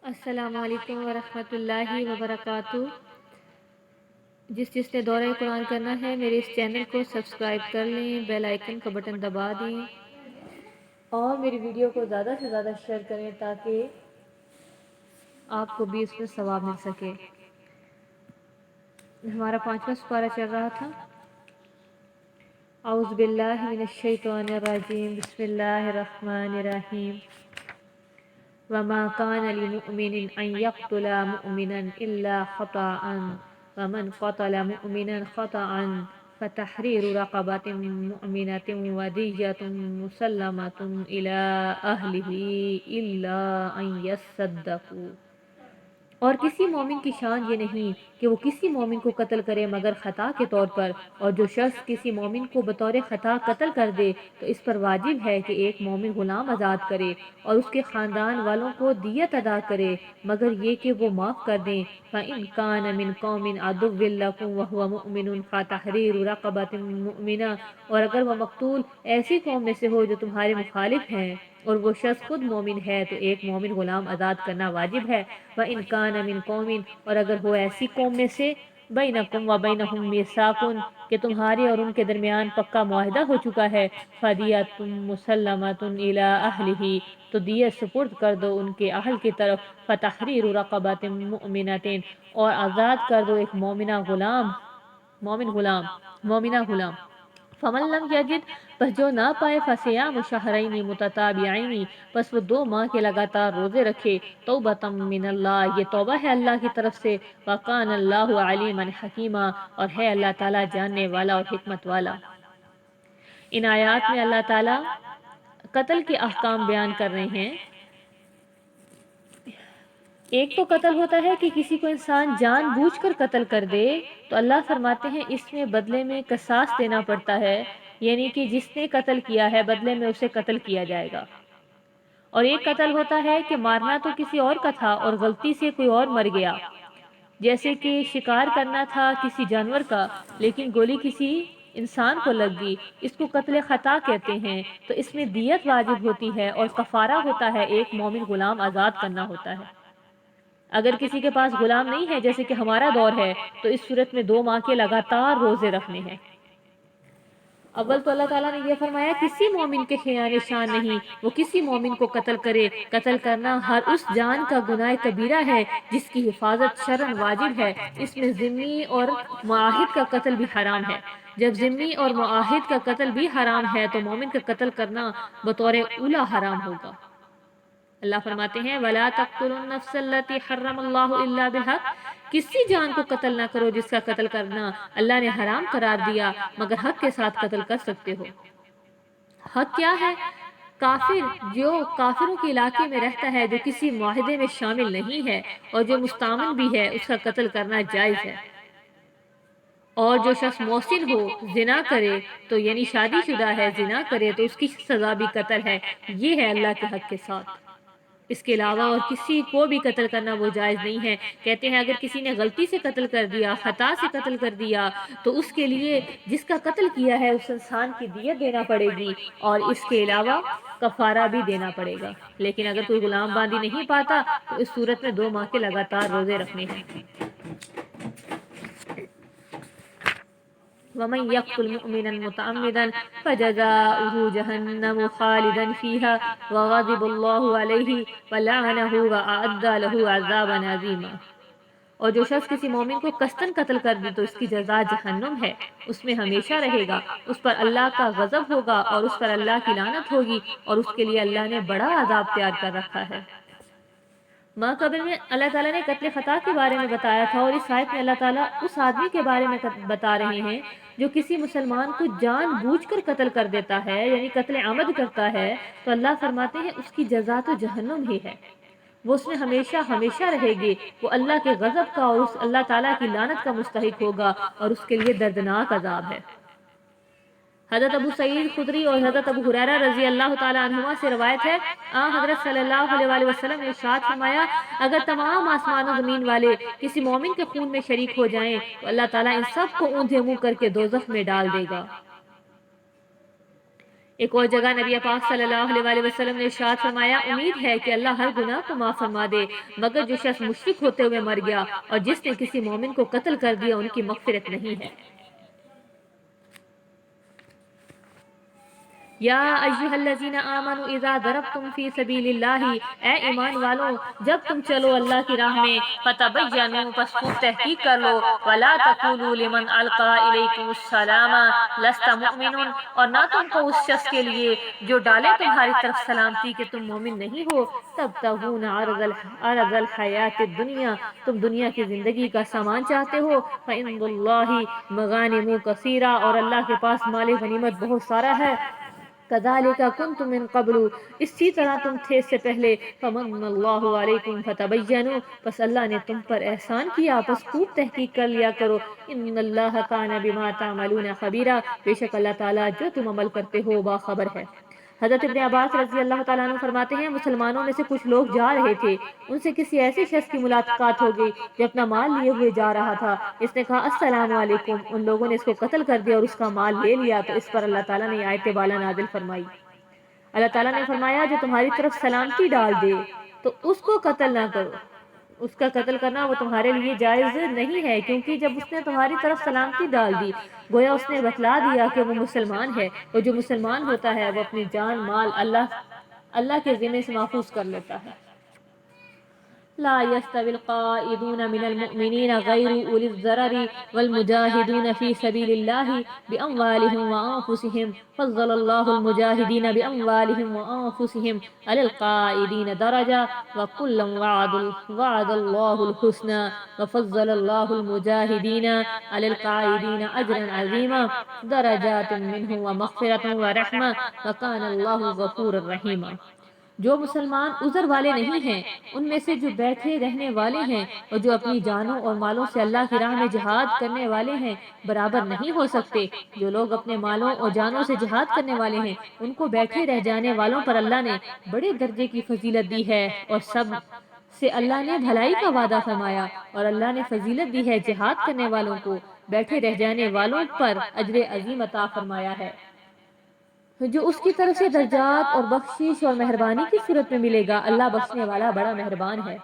السلام علیکم ورحمۃ اللہ وبرکاتہ۔ جس نے دورہ قرآن کرنا ہے میرے اس چینل کو سبسکرائب کر لیں، بیل آئیکن کا بٹن دبا دیں اور میری ویڈیو کو زیادہ سے زیادہ شیئر کریں تاکہ آپ کو بھی اس میں ثواب مل سکے۔ ہمارا 5واں سپارہ چل رہا تھا۔ اعوذ باللہ من الشیطان الرجیم، بسم اللہ الرحمن الرحیم۔ وما كان لمؤمن أن يقتل مؤمنا إلا خطأ ومن قتل مؤمنا خطأ فتحرير رقبة مؤمنة ودية مسلمة إلى أهله إلا أن يصدقوا۔ اور کسی مومن کی شان یہ نہیں کہ وہ کسی مومن کو قتل کرے مگر خطا کے طور پر، اور جو شخص کسی مومن کو بطور خطا قتل کر دے تو اس پر واجب ہے کہ ایک مومن غلام آزاد کرے اور اس کے خاندان والوں کو دیت ادا کرے، مگر یہ کہ وہ معاف کر دیں۔ فَإِن كَانَ مِن قَوْمٍ عَدُوٍّ لَكُمْ وَهُوَ مُؤْمِنٌ فَتَحْرِيرُ رَقَبَةٍ مُؤْمِنَةٍ، اور اگر وہ مقتول ایسی قوم میں سے ہو جو تمہارے مخالف ہیں اور وہ شخص خود مومن ہے تو ایک مومن غلام آزاد کرنا واجب ہے۔ وَإِن كَانَ مِن قَوْمٍ، اور اگر ہو ایسی قوم میں سے بَيْنَكُمْ وَبَيْنَهُم مِيثَاقٌ کہ تمہارے اور ان کے درمیان پکا معاہدہ ہو چکا ہے، فَدِيَةٌ مُسَلَّمَةٌ إِلَىٰ أَهْلِهِ، تو دیت سپرد کر دو ان کے اہل کی طرف، فَتَحْرِيرُ رَقَبَةٍ مُؤْمِنَةٍ، اور آزاد کر دو ایک مومنہ غلام۔ فمن لم یجد، پس جو نہ پائے، فصیام شہرین متتابعین، پس وہ 2 ماہ کے لگاتار روزے رکھے، توبۃ من اللہ، یہ توبہ ہے اللہ کی طرف سے، وکان اللہ علیما حکیما، اور ہے اللہ تعالیٰ جاننے والا اور حکمت والا۔ ان آیات میں اللہ تعالیٰ قتل کے احکام بیان کر رہے ہیں۔ ایک تو قتل ہوتا ہے کہ کسی کو انسان جان بوجھ کر قتل کر دے، تو اللہ فرماتے ہیں اس میں بدلے میں قصاص دینا پڑتا ہے، یعنی کہ جس نے قتل کیا ہے بدلے میں اسے قتل کیا جائے گا۔ اور ایک قتل ہوتا ہے کہ مارنا تو کسی اور کا تھا اور غلطی سے کوئی اور مر گیا، جیسے کہ شکار کرنا تھا کسی جانور کا لیکن گولی کسی انسان کو لگ گئی، اس کو قتل خطا کہتے ہیں۔ تو اس میں دیت واجب ہوتی ہے اور کفارہ ہوتا ہے، ایک مومن غلام آزاد کرنا ہوتا ہے۔ اگر کسی کے پاس غلام نہیں ہے جیسے کہ ہمارا دور ہے تو اس صورت میں 2 ماہ کے لگاتار روزے رکھنے ہیں۔ اول تو اللہ تعالیٰ نے یہ فرمایا کسی مومن کے خیانِ شان نہیں، وہ کسی مومن کو قتل کرے۔ قتل کرنا ہر اس جان کا گناہ کبیرہ ہے جس کی حفاظت شرعاً واجب ہے، اس میں ذمی اور معاہد کا قتل بھی حرام ہے۔ جب ذمی اور معاہد کا قتل بھی حرام ہے تو مومن کا قتل کرنا بطور اولا حرام ہوگا۔ اللہ فرماتے ہیں وَلَا تَقْتُلُوا النَّفْسَ الَّتِي حَرَّمَ اللَّهُ إِلَّا بِالْحَقِّ، کسی جان کو قتل نہ کرو جس کا قتل کرنا اللہ نے حرام قرار دیا مگر حق کے ساتھ قتل کر سکتے ہو۔ حق کیا ہے؟ کافر جو کافروں کے علاقے میں رہتا ہے، جو کسی معاہدے میں شامل نہیں ہے اور جو مستامن بھی ہے، اس کا قتل کرنا جائز ہے۔ اور جو شخص محسن ہو، زنا کرے تو یعنی شادی شدہ ہے، زنا کرے تو اس کی سزا بھی قتل ہے، یہ ہے اللہ کے حق کے ساتھ۔ اس کے علاوہ اور کسی کو بھی قتل کرنا وہ جائز نہیں ہے۔ کہتے ہیں اگر کسی نے غلطی سے قتل کر دیا، خطا سے قتل کر دیا، تو اس کے لیے جس کا قتل کیا ہے اس انسان کی دیت دینا پڑے گی اور اس کے علاوہ کفارہ بھی دینا پڑے گا۔ لیکن اگر کوئی غلام باندی نہیں پاتا تو اس صورت میں 2 ماہ کے لگاتار روزے رکھنے ہیں۔ وَمَن يَقْتُلْ مُؤْمِنًا مُتَعَمِّدًا فَجَزَاؤُهُ جَهَنَّمُ خَالِدًا فِيهَا وَغَضِبَ اللَّهُ عَلَيْهِ وَلَعَنَهُ وَأَعَدَّ لَهُ عَذَابًا عَظِيمًا۔ اور جو شخص کسی مومن کو قصداً قتل کر دے تو اس کی جزا جہنم ہے، اس میں ہمیشہ رہے گا، اس پر اللہ کا غضب ہوگا اور اس پر اللہ کی لعنت ہوگی اور اس کے لیے اللہ نے بڑا عذاب تیار کر رکھا ہے۔ ماں قبل میں اللہ تعالیٰ نے قتل خطا کے بارے میں بتایا تھا، اور اس آیت میں اللہ تعالیٰ اس آدمی کے بارے میں بتا رہے ہیں جو کسی مسلمان کو جان بوجھ کر قتل کر دیتا ہے، یعنی قتل عمد کرتا ہے، تو اللہ فرماتے ہیں اس کی جزا تو جہنم ہی ہے، وہ اس میں ہمیشہ ہمیشہ رہے گی، وہ اللہ کے غضب کا اور اس اللہ تعالیٰ کی لعنت کا مستحق ہوگا اور اس کے لیے دردناک عذاب ہے۔ حضرت ابو سعید خدری اور حضرت ابو ہریرہ رضی اللہ تعالیٰ عنہما سے روایت ہے، حضرت صلی اللہ علیہ وآلہ وسلم نے ارشاد فرمایا اگر تمام آسمان و زمین والے کسی مومن کے خون میں شریک ہو جائیں تو اللہ تعالیٰ ان سب کو اوندھے منہ کر کے دوزخ میں ڈال دے گا۔ ایک اور جگہ نبی پاک صلی اللہ علیہ وآلہ وسلم نے ارشاد فرمایا، امید ہے کہ اللہ ہر گناہ کو معاف فرما دے مگر جو شخص مشرک ہوتے ہوئے مر گیا اور جس نے کسی مومن کو قتل کر دیا ان کی مغفرت نہیں ہے۔ یا ایھا الذین آمنوا اذا ضربتم فی سبیل اللہ، اے ایمان والو جب تم چلو اللہ کی راہ میں، فتبینوا پس خوب تحقیق کر لو، ولا تقولوا لمن القی الیکم السلام لست مؤمن، اور نہ تم کو اس شخص کے لیے جو ڈالے تمہاری طرف سلامتی کہ تم مومن نہیں ہو، تبتغون عرض الحیات الدنیا، تم دنیا کی زندگی کا سامان چاہتے ہو، فعند اللہ مغانم کثیرہ، اور اللہ کے پاس مال غنیمت بہت سارا ہے، کذالک کنتم من قبل، اسی طرح تم تھے اس سے پہلے، فمن اللہ علیکم فتبینوا، پس اللہ نے تم پر احسان کیا پس خوب تحقیق کر لیا کرو، ان اللہ کان بما تعملون خبیرا، بے شک اللہ تعالیٰ جو تم عمل کرتے ہو باخبر ہے۔ حضرت ابن عباس رضی اللہ تعالیٰ عنہ فرماتے ہیں، مسلمانوں میں سے کچھ لوگ جا رہے تھے، ان سے کسی ایسے شخص کی ملاقات ہو گئی جو اپنا مال لیے ہوئے جا رہا تھا، اس نے کہا السلام علیکم، ان لوگوں نے اس کو قتل کر دیا اور اس کا مال لے لیا، تو اس پر اللہ تعالیٰ نے آیت بالا نازل فرمائی۔ اللہ تعالیٰ نے فرمایا جو تمہاری طرف سلامتی ڈال دے تو اس کو قتل نہ کرو، اس کا قتل کرنا وہ تمہارے لیے جائز نہیں ہے، کیونکہ جب اس نے تمہاری طرف سلامتی ڈال دی گویا اس نے بتلا دیا کہ وہ مسلمان ہے، اور جو مسلمان ہوتا ہے وہ اپنی جان مال اللہ کے ذمہ سے محفوظ کر لیتا ہے۔ لا يستوي القائدون من المؤمنين غير أولي الضرر والمجاهدون في سبيل الله بأموالهم وأنفسهم، فضل الله المجاهدين بأموالهم وأنفسهم على القائدين درجة، وكلا وعد الله الحسنى، وفضل الله المجاهدين على القائدين أجرا عظيما، درجات منه ومغفرة ورحمة، وكان الله غفورا رحيما۔ جو مسلمان عذر والے نہیں ہیں ان میں سے جو بیٹھے رہنے والے ہیں اور جو اپنی جانوں اور مالوں سے اللہ کی راہ میں جہاد کرنے والے ہیں برابر نہیں ہو سکتے۔ جو لوگ اپنے مالوں اور جانوں سے جہاد کرنے والے ہیں ان کو بیٹھے رہ جانے والوں پر اللہ نے بڑے درجے کی فضیلت دی ہے، اور سب سے اللہ نے بھلائی کا وعدہ فرمایا، اور اللہ نے فضیلت دی ہے جہاد کرنے والوں کو، بیٹھے رہ جانے والوں پر اجر عظیم عطا فرمایا ہے، جو اس کی طرف سے درجات اور بخشش اور مہربانی کی صورت میں ملے گا، اللہ بخشنے والا بڑا مہربان ہے۔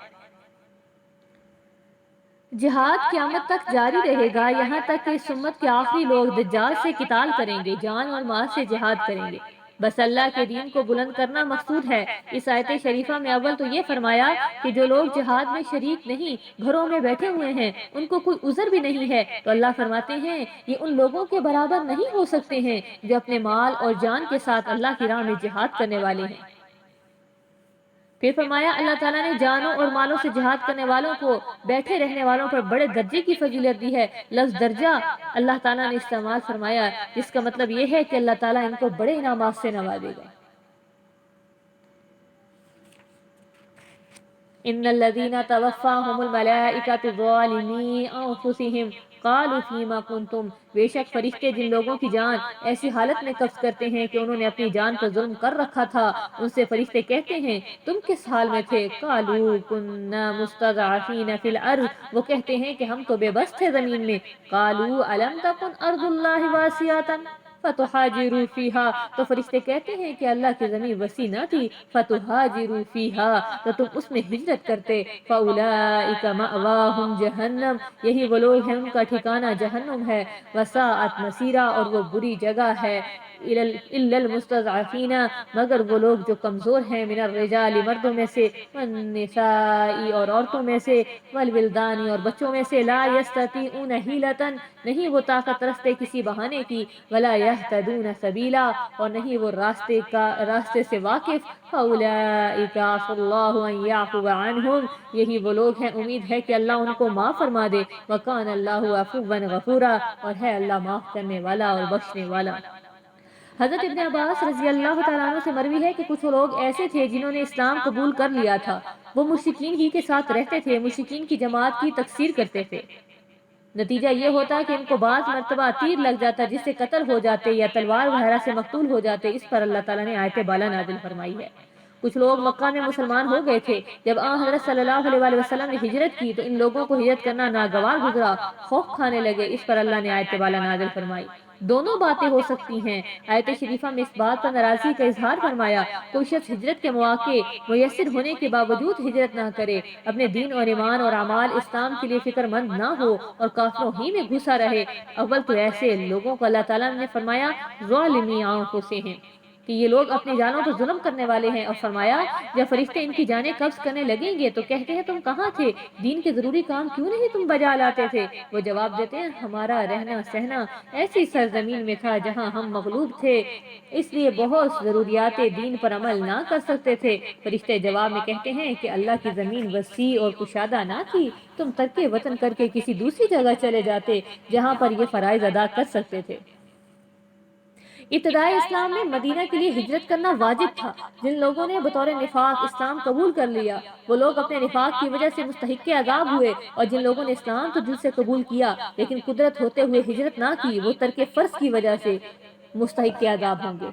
جہاد قیامت تک جاری رہے گا، یہاں تک کہ اس امت کے آخری لوگ دجال سے قتال کریں گے، جان اور مال سے جہاد کریں گے، بس اللہ کے دین کو بلند کرنا مقصود ہے۔ اس آیت شریفہ میں اول تو یہ فرمایا کہ جو لوگ جہاد میں شریک نہیں، گھروں میں بیٹھے ہوئے ہیں، ان کو کوئی عذر بھی نہیں ہے، تو اللہ فرماتے ہیں یہ ان لوگوں کے برابر نہیں ہو سکتے ہیں جو اپنے مال اور جان کے ساتھ اللہ کی راہ میں جہاد کرنے والے ہیں۔ پھر فرمایا اللہ تعالیٰ نے جانوں اور مالوں سے جہاد کرنے والوں کو بیٹھے رہنے والوں پر بڑے درجے کی فضیلت دی ہے۔ لفظ درجہ اللہ تعالیٰ نے استعمال فرمایا، جس کا مطلب یہ ہے کہ اللہ تعالیٰ ان کو بڑے انعامات سے نوازے گا۔ ان الذين توفاهم الملائکۃ ظالمی انفسهم قالوا فیما کنتم، بے شک فرشتے جن لوگوں کی جان ایسی حالت میں قبض کرتے ہیں کہ انہوں نے اپنی جان پر ظلم کر رکھا تھا، ان سے فرشتے کہتے ہیں تم کس حال میں تھے؟ قالوا كنا مستضعفین فی الارض، وہ کہتے ہیں کہ ہم تو بے بس تھے زمین میں۔ قالوا الم تکن ارض اللہ واسعۃ فتہاجروا فیہا، تو فرشتے کہتے ہیں کہ اللہ کی زمین وسیع نہ تھی، فتہاجروا فیہا، تو تم اس میں ہجرت کرتے، فاولئک مأواہم جہنم، یہی وہ لوگ ہیں ان کا ٹھکانہ جہنم ہے، وساءت مصیرا، اور وہ بری جگہ ہے، الا المستضعفین، مگر وہ لوگ جو کمزور ہیں، من الرجال مردوں میں سے، والنساء اور عورتوں میں سے، والولدان اور بچوں میں سے، لا یستطیعون حیلۃ، نہیں وہ طاقت رکھتے کسی بہانے کی، ولا یہتدون سبیلا، اور نہیں وہ راستے سے واقف، فاولئک عسى اللہ ان یعفو عنہم، یہی وہ لوگ ہیں امید ہے کہ اللہ ان کو معاف فرما دے، وکان اللہ عفوا غفورا، اور ہے اللہ معاف کرنے والا اور بخشنے والا۔ حضرت ابن عباس رضی اللہ تعالیٰ عنہ سے مروی ہے کہ کچھ لوگ ایسے تھے جنہوں نے اسلام قبول کر لیا تھا، وہ مشرکین ہی کے ساتھ رہتے تھے، مشرکین کی جماعت کی تکثیر کرتے تھے، نتیجہ یہ ہوتا کہ ان کو بعض مرتبہ تیر لگ جاتا جس سے قتل ہو جاتے یا تلوار وغیرہ سے مقتول ہو جاتے، اس پر اللہ تعالیٰ نے آیت بالا نازل فرمائی ہے۔ کچھ لوگ مکہ میں مسلمان ہو گئے تھے، جب آن حضرت صلی اللہ علیہ وآلہ وسلم نے ہجرت کی تو ان لوگوں کو ہجرت کرنا ناگوار گزرا، خوف کھانے لگے، اس پر اللہ نے آیت بالا نازل فرمائی۔ دونوں باتیں ہو سکتی ہیں۔ آیت شریفہ میں اس بات پر ناراضگی کا اظہار فرمایا، کوئی شخص ہجرت کے مواقع میسر ہونے کے باوجود ہجرت نہ کرے، اپنے دین اور ایمان اور اعمال اسلام کے لیے فکر مند نہ ہو اور کافروں ہی میں گھسا رہے، اول تو ایسے لوگوں کو اللہ تعالیٰ نے فرمایا ظالمی آنکھوں سے ہیں کہ یہ لوگ اپنی جانوں پر ظلم کرنے والے ہیں، اور فرمایا جب فرشتے ان کی جانیں قبض کرنے لگیں گے تو کہتے ہیں تم کہاں تھے، دین کے ضروری کام کیوں نہیں تم بجا لاتے تھے؟ وہ جواب دیتے ہیں ہمارا رہنا سہنا ایسی سرزمین میں تھا جہاں ہم مغلوب تھے، اس لیے بہت ضروریات دین پر عمل نہ کر سکتے تھے۔ فرشتے جواب میں کہتے ہیں کہ اللہ کی زمین وسیع اور کشادہ نہ تھی، تم ترک وطن کر کے کسی دوسری جگہ چلے جاتے جہاں پر یہ فرائض ادا کر سکتے تھے۔ ابتدائی اسلام میں مدینہ کے لیے ہجرت کرنا واجب تھا۔ جن لوگوں نے بطور نفاق اسلام قبول کر لیا وہ لوگ اپنے نفاق کی وجہ سے مستحق عذاب ہوئے، اور جن لوگوں نے اسلام تو دل سے قبول کیا لیکن قدرت ہوتے ہوئے ہجرت نہ کی وہ ترک فرض کی وجہ سے مستحق عذاب ہوں گے۔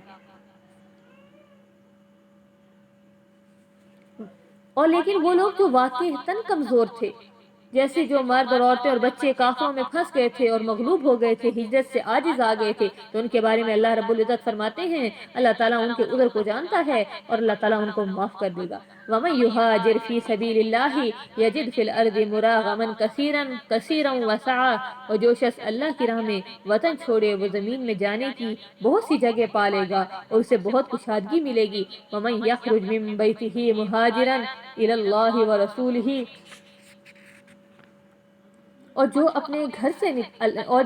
اور لیکن وہ لوگ جو واقعتاً کمزور تھے، جیسے جو مرد اور عورتیں اور بچے کافروں میں پھنس گئے تھے اور مغلوب ہو گئے تھے، ہجرت سے عاجز آ گئے تھے، تو ان کے بارے میں اللہ رب العزت فرماتے ہیں اللہ تعالیٰ ان کے عذر کو جانتا ہے اور اللہ تعالیٰ ان کو معاف کر دے گا۔ وَمَن يُهَاجِرْ فِي سَبِيلِ اللَّهِ يَجِدْ فِي الْأَرْضِ مُرَاغَمًا كَثِيرًا وَسَعًا، اور جو شخص اللہ کی راہ میں وطن چھوڑے وہ زمین میں جانے کی بہت سی جگہ پالے گا اور اسے بہت کشادگی ملے گی۔ وَمَن يَخْرُجْ مِن بَيْتِهِ مُهَاجِرًا إِلَى اللَّهِ وَرَسُولِهِ، اور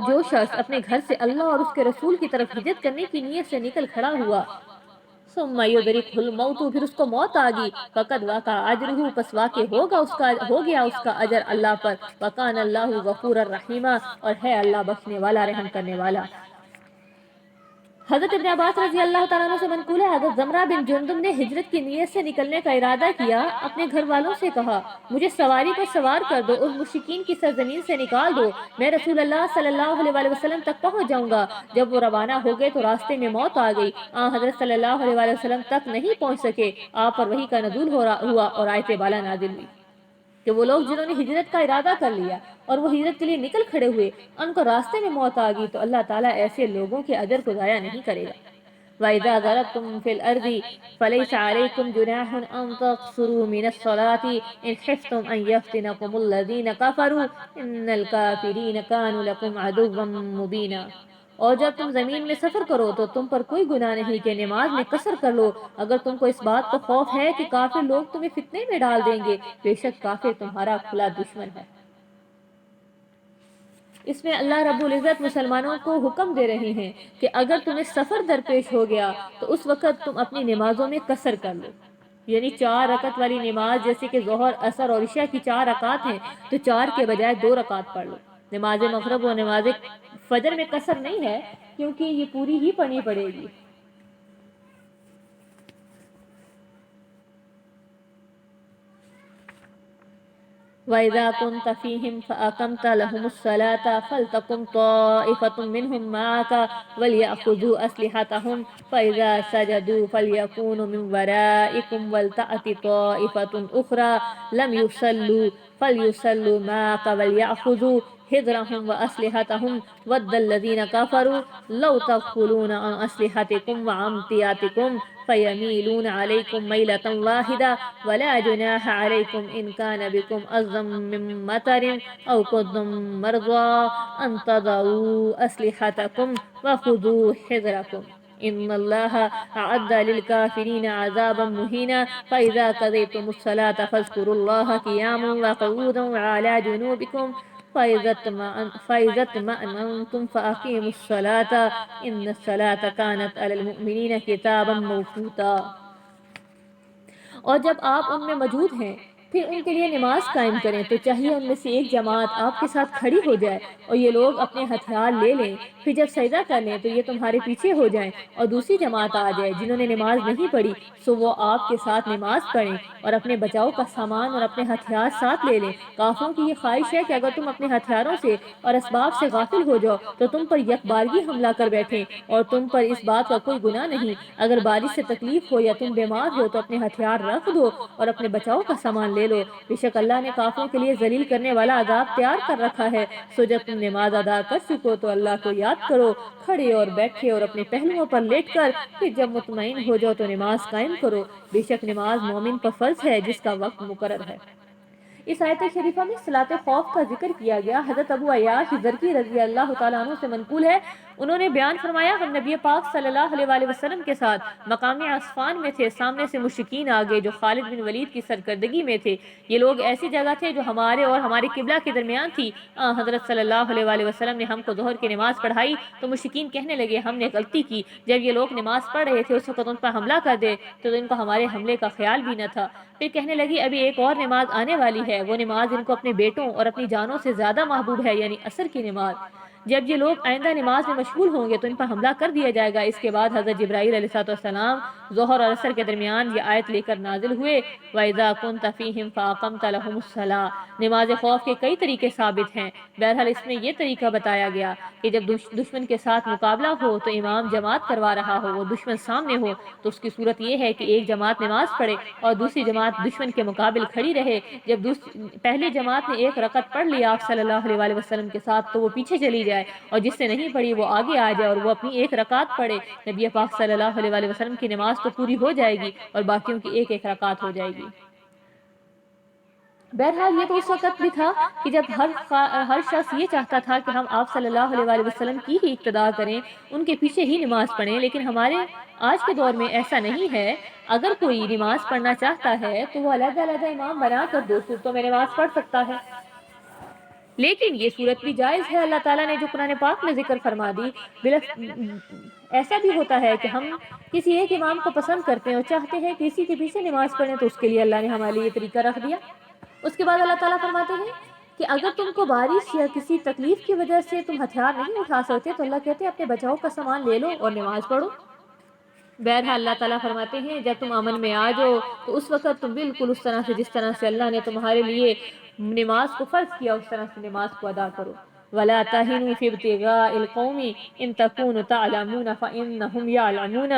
جو شخص اپنے گھر سے اللہ اور اس کے رسول کی طرف ہجرت کرنے کی نیت سے نکل کھڑا ہوا، ثم يدركه الموت، پھر اس کو موت آ گئی، فقد وقع اجرہ، پس واقع ہو گیا اس کا اجر اللہ پر، وکان اللہ غفورا رحیما، اور ہے اللہ بخشنے والا رحم کرنے والا۔ حضرت ابن عباس رضی اللہ تعالیٰ عنہ سے منقول ہے حضرت زمرہ بن جندب نے ہجرت کی نیت سے نکلنے کا ارادہ کیا، اپنے گھر والوں سے کہا مجھے سواری پر سوار کر دو، اس مشرکین کی سرزمین سے نکال دو، میں رسول اللہ صلی اللہ علیہ وسلم تک پہنچ جاؤں گا۔ جب وہ روانہ ہو گئے تو راستے میں موت آ گئی، حضرت صلی اللہ علیہ وسلم تک نہیں پہنچ سکے، آپ پر وحی کا نزول ہوا اور آیت بالا نازل ہوئی کہ وہ لوگ جنہوں نے ہجرت کا ارادہ کر لیا اور وہ ہجرت کے لیے نکل کھڑے ہوئے، ان کو راستے میں موت آ گئی، تو اللہ تعالیٰ ایسے لوگوں کے اجر کو ضائع نہیں کرے گا۔ وَإِذَا ضَرَبْتُمْ فِي الْأَرْضِ فَلَيْسَ عَلَيْكُمْ جُنَاحٌ أَن تَقْصُرُوا مِنَ الصَّلَاةِ إِنْ خِفْتُمْ أَن يَفْتِنَكُمُ الَّذِينَ كَفَرُوا إِنَّ الْكَافِرِينَ كَانُوا لَكُمْ عَدُوًّا مُّبِينًا۔ اور جب تم زمین میں سفر کرو تو تم پر کوئی گناہ نہیں کہ نماز میں قصر کر لو، اگر تم کو اس بات کا خوف ہے کہ کافر لوگ تمہیں فتنے میں ڈال دیں گے، بے شک کافر تمہارا کھلا دشمن ہے۔ اس میں اللہ رب العزت مسلمانوں کو حکم دے رہے ہیں کہ اگر تمہیں سفر درپیش ہو گیا تو اس وقت تم اپنی نمازوں میں قصر کر لو، یعنی 4 رکعت والی نماز جیسے کہ ظہر، عصر اور عشاء کی 4 رکعت ہیں تو 4 کے بجائے 2 رکعت پڑھ لو۔ نماز مغرب اور نماز فجر میں قصر نہیں ہے کیونکہ یہ پوری ہی پڑھنی پڑے گی۔ وَإِذَا كُنْتَ فِيهِمْ فَأَقَمْتَ لَهُمُ الصَّلَاةَ فَلْتَقُمْ طَائِفَةٌ مِّنْهُمْ مَعَكَ وَلْيَأْخُذُوا أَسْلِحَتَهُمْ فَإِذَا سَجَدُوا فَلْيَكُونُوا مِنْ وَرَائِكُمْ وَلْتَأْتِ طَائِفَةٌ أُخْرَى لَمْ يُصَلُّوا فَلْيُصَلُّوا مَعَكَ وَلْيَأْخُذُوا حِذْرَهُمْ وَأَسْلِحَتَهُمْ وَدَّ الَّذِينَ كَفَرُوا لَوْ تَغْفُلُونَ عَنْ أَسْلِحَتِكُمْ وَأَمْتِعَتِكُمْ فَيَمِيلُونَ عَلَيْكُمْ مَيْلَةً وَاحِدَةً وَلَا جُنَاحَ عَلَيْكُمْ إِنْ كَانَ بِكُمْ أَذًى مِّن مَّطَرٍ أَوْ كُنتُم مَّرْضَىٰ أَن تَضَعُوا أَسْلِحَتَكُمْ وَخُذُوا حِذْرَكُمْ إِنَّ اللَّهَ أَعَدَّ لِلْكَافِرِينَ عَذَابًا مُّهِينًا فَإِذَا قَضَيْتُمُ الصَّلَاةَ فاذكروا الله قياما وقعودا وعلى جنوبكم فإذا اطمأننتم فأقيموا الصلاة إن الصلاة كانت على المؤمنين كتابا موقوتا۔ اور جب آپ ان میں موجود ہیں پھر ان کے لیے نماز قائم کریں تو چاہیے ان میں سے ایک جماعت آپ کے ساتھ کھڑی ہو جائے اور یہ لوگ اپنے ہتھیار لے لیں، پھر جب سجدہ کر لیں تو یہ تمہارے پیچھے ہو جائیں، اور دوسری جماعت آ جائے جنہوں نے نماز نہیں پڑھی سو وہ آپ کے ساتھ نماز پڑھیں اور اپنے بچاؤ کا سامان اور اپنے ہتھیار ساتھ لے لیں۔ کافروں کی یہ خواہش ہے کہ اگر تم اپنے ہتھیاروں سے اور اسباب سے غافل ہو جاؤ تو تم پر یکبارگی حملہ کر بیٹھیں، اور تم پر اس بات کا کوئی گناہ نہیں۔ اگر بارش سے تکلیف ہو یا تم بیمار ہو تو اپنے ہتھیار رکھ دو اور اپنے بچاؤ کا سامان لے لے لو، بے شک اللہ نے کافروں کے لیے ذلیل کرنے والا عذاب تیار کر رکھا ہے۔ سو جب تم نماز ادا کر چکو تو اللہ کو یاد کرو، کھڑے اور بیٹھے اور اپنے پہلوؤں پر لیٹ کر، پھر جب مطمئن ہو جاؤ تو نماز قائم کرو، بے شک نماز مومن پر فرض ہے جس کا وقت مقرر ہے۔ اس آیت شریفہ میں صلاۃ خوف کا ذکر کیا گیا۔ حضرت ابو عیاش زرقی رضی اللہ تعالیٰ عنہ سے منقول ہے، انہوں نے بیان فرمایا، ہم نبی پاک صلی اللہ علیہ وآلہ وسلم کے ساتھ مقام عصفان میں تھے، سامنے سے مشرکین آگے جو خالد بن ولید کی سرکردگی میں تھے۔ یہ لوگ ایسی جگہ تھے جو ہمارے اور ہمارے قبلہ کے درمیان تھی۔ حضرت صلی اللہ علیہ وآلہ وسلم نے ہم کو ظہر کی نماز پڑھائی تو مشرکین کہنے لگے ہم نے غلطی کی، جب یہ لوگ نماز پڑھ رہے تھے اس وقت ان پر حملہ کر دے تو ان کو ہمارے حملے کا خیال بھی نہ تھا۔ پھر کہنے لگی ابھی ایک اور نماز آنے والی ہے، وہ نماز ان کو اپنے بیٹوں اور اپنی جانوں سے زیادہ محبوب ہے، یعنی عصر کی نماز۔ جب یہ لوگ آئندہ نماز میں مشغول ہوں گے تو ان پر حملہ کر دیا جائے گا۔ اس کے بعد حضرت جبرائیل علیہ السلام ظہر اور عصر کے درمیان یہ آیت لے کر نازل ہوئے، وَإِذَا كُنْتَ فِيهِمْ فَأَقَمْتَ لَهُمُ الصَّلَاةَ۔ نماز خوف کے کئی طریقے ثابت ہیں، بہرحال اس میں یہ طریقہ بتایا گیا کہ جب دشمن کے ساتھ مقابلہ ہو تو امام جماعت کروا رہا ہو، وہ دشمن سامنے ہو تو اس کی صورت یہ ہے کہ ایک جماعت نماز پڑھے اور دوسری جماعت دشمن کے مقابل کھڑی رہے۔ جب پہلی جماعت نے ایک رکعت پڑھ لی آپ صلی اللہ علیہ وآلہ وسلم کے ساتھ تو وہ پیچھے چلی جائے، اور جس سے نہیں پڑھی وہ آگے آ جائے اور وہ اپنی ایک رکعت پڑھے۔ نبی پاک صلی اللہ علیہ وآلہ وسلم کی نماز تو پوری ہو جائے گی اور باقیوں کی ایک ایک رکعت ہو جائے گی۔ بہرحال یہ تو اس وقت بھی تھا کہ جب ہر شخص یہ چاہتا تھا کہ ہم آپ صلی اللہ علیہ وآلہ وسلم کی ہی اقتداء کریں، ان کے پیچھے ہی نماز پڑھیں، لیکن ہمارے آج کے دور میں ایسا نہیں ہے۔ اگر کوئی نماز پڑھنا چاہتا ہے تو وہ علیحدہ علیحدہ امام بنا کر دو صورتوں میں نماز پڑھ سکتا ہے، لیکن یہ صورت بھی جائز ہے۔ اللہ تعالیٰ نے جو قرآن پاک میں ذکر فرما دی، ایسا بھی ہوتا ہے کہ ہم کسی ایک امام کو پسند کرتے ہیں اور چاہتے ہیں کہ اسی کے پیچھے نماز پڑھیں، تو اس کے لیے اللہ نے ہمارے لیے یہ طریقہ رکھ دیا۔ اس کے بعد اللہ تعالیٰ فرماتے ہیں کہ اگر تم کو بارش یا کسی تکلیف کی وجہ سے تم ہتھیار نہیں اٹھا سکتے تو اللہ کہتے ہیں اپنے بچاؤ کا سامان لے لو اور نماز پڑھو۔ بہرحال اللہ تعالیٰ فرماتے ہیں جب تم امن میں آ جاؤ تو اس وقت تم بالکل اس طرح سے جس طرح سے اللہ نے تمہارے لیے نماز کو فرض کیا اس طرح سے نماز کو ادا کرو۔ وَلَا تَهِنُوا فِي ابْتِغَاءِ الْقَوْمِ إِن تَكُونُوا تَعْلَمُونَ فَإِنَّهُمْ يَعْلَمُونَ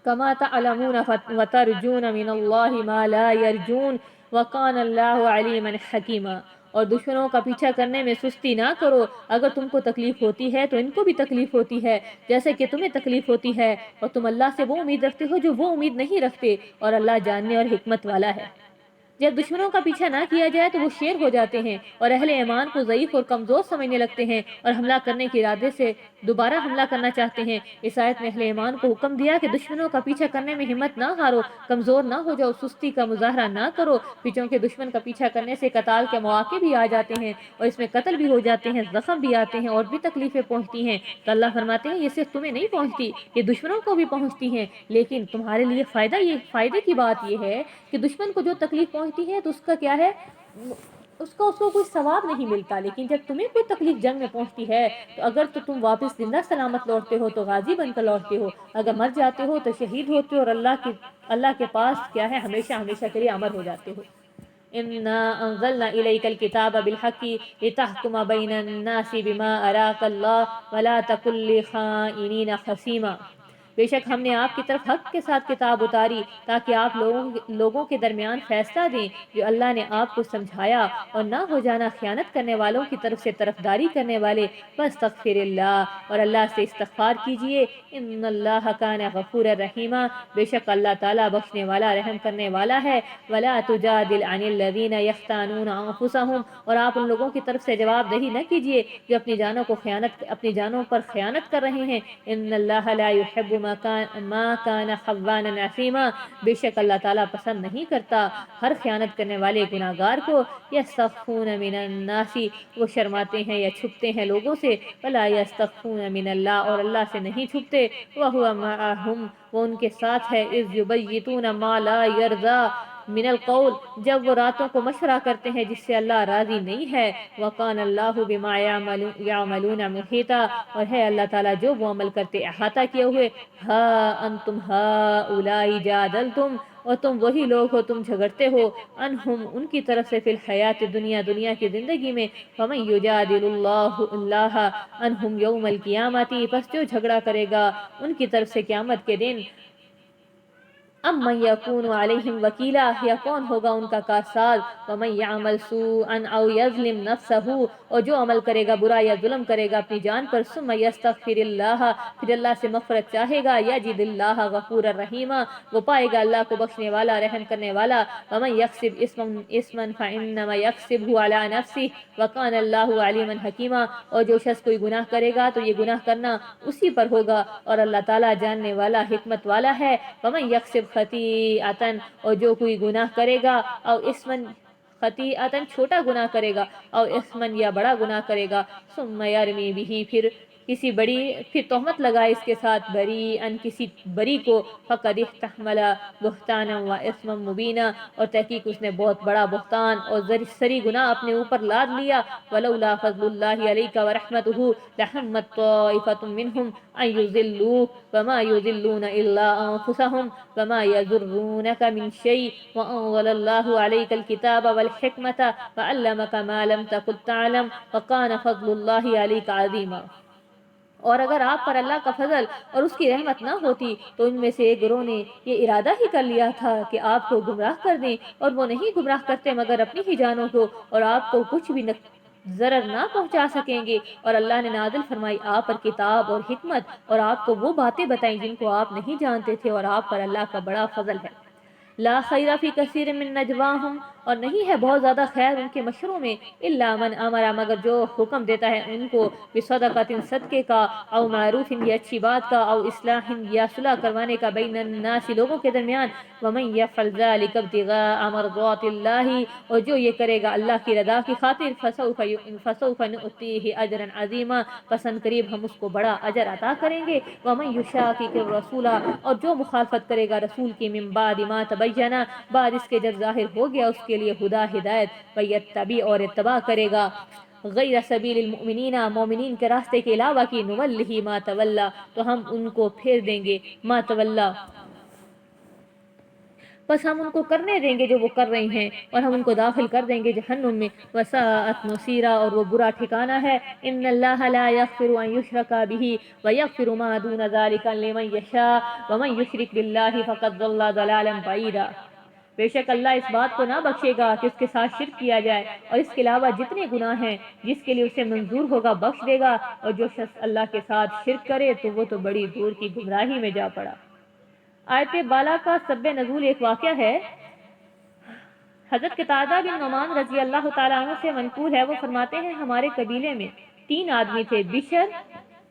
كَمَا تَعْلَمُونَ وَتَرْجُونَ مِنَ اللَّهِ مَا لَا يَرْجُونَ وَكَانَ اللَّهُ عَلِيمًا حَكِيمًا۔ اور دشمنوں کا پیچھا کرنے میں سستی نہ کرو، اگر تم کو تکلیف ہوتی ہے تو ان کو بھی تکلیف ہوتی ہے جیسے کہ تمہیں تکلیف ہوتی ہے، اور تم اللہ سے وہ امید رکھتے ہو جو وہ امید نہیں رکھتے، اور اللہ جاننے اور حکمت والا ہے۔ جب دشمنوں کا پیچھا نہ کیا جائے تو وہ شیر ہو جاتے ہیں اور اہل ایمان کو ضعیف اور کمزور سمجھنے لگتے ہیں اور حملہ کرنے کے ارادے سے دوبارہ حملہ کرنا چاہتے ہیں۔ اس آیت میں اہل ایمان کو حکم دیا کہ دشمنوں کا پیچھا کرنے میں ہمت نہ ہارو، کمزور نہ ہو جاؤ، سستی کا مظاہرہ نہ کرو، پیچھوں کے دشمن کا پیچھا کرنے سے قتال کے مواقع بھی آ جاتے ہیں اور اس میں قتل بھی ہو جاتے ہیں، زخم بھی آتے ہیں اور بھی تکلیفیں پہنچتی ہیں۔ تو اللہ فرماتے ہیں یہ صرف تمہیں نہیں پہنچتی، یہ دشمنوں کو بھی پہنچتی ہیں، لیکن تمہارے لیے فائدے کی بات یہ ہے کہ دشمن کو جو تکلیف پہنچتی ہے تو اس کا کیا ہے، اس کو کوئی ثواب نہیں ملتا، لیکن جب تمہیں کوئی تکلیف جنگ میں پہنچتی ہے تو اگر تو تم واپس زندہ سلامت لوٹتے ہو تو غازی بن کر لوٹتے ہو، اگر مر جاتے ہو تو شہید ہوتے ہو اور اللہ کے پاس کیا ہے ہمیشہ ہمیشہ کے لیے امر ہو جاتے ہو۔ إِنَّا أَنزَلْنَا إِلَيْكَ الْكِتَابَ بِالْحَقِّ لِتَحْكُمَ بَيْنَ النَّاسِ بِمَا أَرَاكَ اللَّهُ وَلَا تَكُن لِّلْخَائِنِينَ خَصِيمًا۔ بے شک ہم نے آپ کی طرف حق کے ساتھ کتاب اتاری تاکہ آپ لوگوں کے درمیان فیصلہ دیں جو اللہ نے آپ کو سمجھایا، اور نہ ہو جانا خیانت کرنے والوں کی طرف سے طرفداری کرنے والے۔ وَاسْتَغْفِرِ اللَّهَ، اور اللہ سے استغفار کیجئے، إِنَّ اللَّهَ كَانَ غَفُورًا رَحِيمًا، بے شک اللہ تعالیٰ بخشنے والا رحم کرنے والا ہے۔ وَلَا تُجَادِلْ عَنِ الَّذِينَ يَخْتَانُونَ أَنفُسَهُمْ، اور آپ ان لوگوں کی طرف سے جواب دہی نہ کیجئے جو اپنی جانوں پر خیانت کر رہے ہیں۔ إِنَّ اللَّهَ لَا يُحِبُّ مَا كَانَ خَوَّانًا أَثِيمًا، بے شک اللہ تعالیٰ پسند نہیں کرتا ہر خیانت کرنے والے گناہگار کو۔ يَسْتَخْفُونَ مِنَ النَّاسِ، وہ شرماتے ہیں یا چھپتے ہیں لوگوں سے، وَلَا يَسْتَخْفُونَ مِنَ اللَّهِ، اور اللہ سے نہیں چھپتے، وَهُوَ مَعَهُمْ، وہ ان کے ساتھ ہے، إِذْ يُبَيِّتُونَ مَا لَا يَرْضَىٰ من القول، جب وہ راتوں کو مشورہ کرتے ہیں جس سے اللہ راضی نہیں ہے۔ وَقَانَ اللَّهُ بِمَا يَعْمَلُونَ مُحِيطًا، اور ہے اللہ تعالیٰ جو وہ عمل کرتے احاطہ کیے ہوئے۔ ہَا أَنْتُمْ هَٰؤُلَاءِ جَادَلْتُمْ، اور تم وہی لوگ ہو تم جھگڑتے ہو، انہم ان کی طرف سے فی الحیات دنیا کی زندگی میں، فَمَن يُجَادِلُ اللَّهَ عَنْهُمْ يَوْمَ الْقِيَامَةِ، پس جو جھگڑا کرے گا ان کی طرف سے قیامت کے دن، ام من یکون علیہم وکیلا، یا کون ہوگا ان کا کارساز، ومن یعمل سوءا او یظلم نفسہ، اور جو عمل کرے گا برا یا ظلم کرے گا اپنی جان پر، ثم یستغفر اللہ، پھر اللہ سے مغفرت چاہے گا، یجد اللہ غفورا رحیما، وہ پائے گا اللہ کو بخشنے والا رحم کرنے والا، ومن یکسب اسما فانما یکسبہ علی نفسہ وکان اللہ علیما حکیما، اور جو شخص کوئی گناہ کرے گا تو یہ گناہ کرنا اسی پر ہوگا، اور اللہ تعالیٰ جاننے والا حکمت والا ہے۔ ومن یکسب خطیئۃ، اور جو کوئی گناہ کرے گا، او اسمن، خطیئۃ چھوٹا گناہ کرے گا، او اسمن یا بڑا گناہ کرے گا، ثم یرمی بھی، پھر تہمت لگائے اس کے ساتھ، بریئن کسی بری کو، فقد احتمل بہتانا و اسما مبینا، اور تحقیق اس نے بہت بڑا بہتان اور سری گناہ اپنے اوپر لاد لیا، ولولا فضل اللہ علیک ورحمتہ لہمت طائفۃ منہم ان یضلوک وما یضلون الا انفسهم وما یضرونک من شیء وانزل اللہ علیک الکتاب والحکمۃ وعلمک ما لم تکن تعلم وکان فضل اللہ علیک عظیما۔ اور اگر آپ پر اللہ کا فضل اور اس کی رحمت نہ ہوتی تو ان میں سے ایک گروہ نے یہ ارادہ ہی کر لیا تھا کہ آپ کو گمراہ کر دیں، اور وہ نہیں گمراہ کرتے مگر اپنی ہی جانوں کو، اور آپ کو کچھ بھی ضرر نہ پہنچا سکیں گے، اور اللہ نے نازل فرمائی آپ پر کتاب اور حکمت، اور آپ کو وہ باتیں بتائیں جن کو آپ نہیں جانتے تھے، اور آپ پر اللہ کا بڑا فضل ہے۔ لا خیر فی کثیر من نجواہم، اور نہیں ہے بہت زیادہ خیر ان کے مشوروں میں، الا من امر، مگر جو حکم دیتا ہے ان کو، بصدقۃ صدقے کا، او معروف یا اچھی بات کا، او اصلاح یا صلح کروانے کا، بین الناس لوگوں کے درمیان، ومن یفعل ذلک ابتغاء مرضات اللہ، اور جو یہ کرے گا اللہ کی رضا کی خاطر، فسوف نؤتیہ اجرا عظیما، پس ان قریب ہم اس کو بڑا اجر عطا کریں گے۔ ومن یشاقق الرسول، اور جو مخالفت کرے گا رسول کی، من بعد ما تبین، بعد اس کے جب ظاہر ہو گیا اس کے لیے ہدا ہدایت، ویتبع، اور اتباع کرے گا، غیر سبیل المؤمنین، مومنین کے راستے کے علاوہ کی، نولہ ما تولا، تو ہم ان کو پھیر دیں گے، ما تولا، بس ہم ان کو کرنے دیں گے جو وہ کر رہی ہیں، اور ہم ان کو داخل کر دیں گے جہنم میں، وساءت مصیرا، اور وہ برا ٹھکانہ ہے۔ ان اللہ لا یغفر ان یشرک بہ ویغفر ما دون ذلک لمن یشاء ومن یشرک باللہ فقد ضل ضلالا بعیدا، بے شک اللہ اس بات کو نہ بخشے گا کہ اس کے ساتھ شرک کیا جائے، اور اس کے علاوہ جتنے گناہ ہیں جس کے لیے اسے منظور ہوگا بخش دے گا، اور جو شخص اللہ کے ساتھ شرک کرے تو وہ تو بڑی دور کی گمراہی میں جا پڑا۔ آیت بالا کا سبب نزول ایک واقعہ ہے۔ حضرت قتادہ بن نعمان رضی اللہ تعالیٰ عنہ سے منقول ہے، وہ فرماتے ہیں ہمارے قبیلے میں 3 آدمی تھے،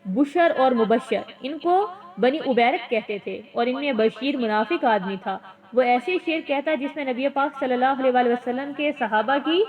بشر اور مبشر، ان کو بنی عبیرک کہتے تھے، اور ان میں بشیر منافق آدمی تھا، وہ ایسے شعر کہتا جس میں نبی پاک صلی اللہ علیہ وسلم کے صحابہ کی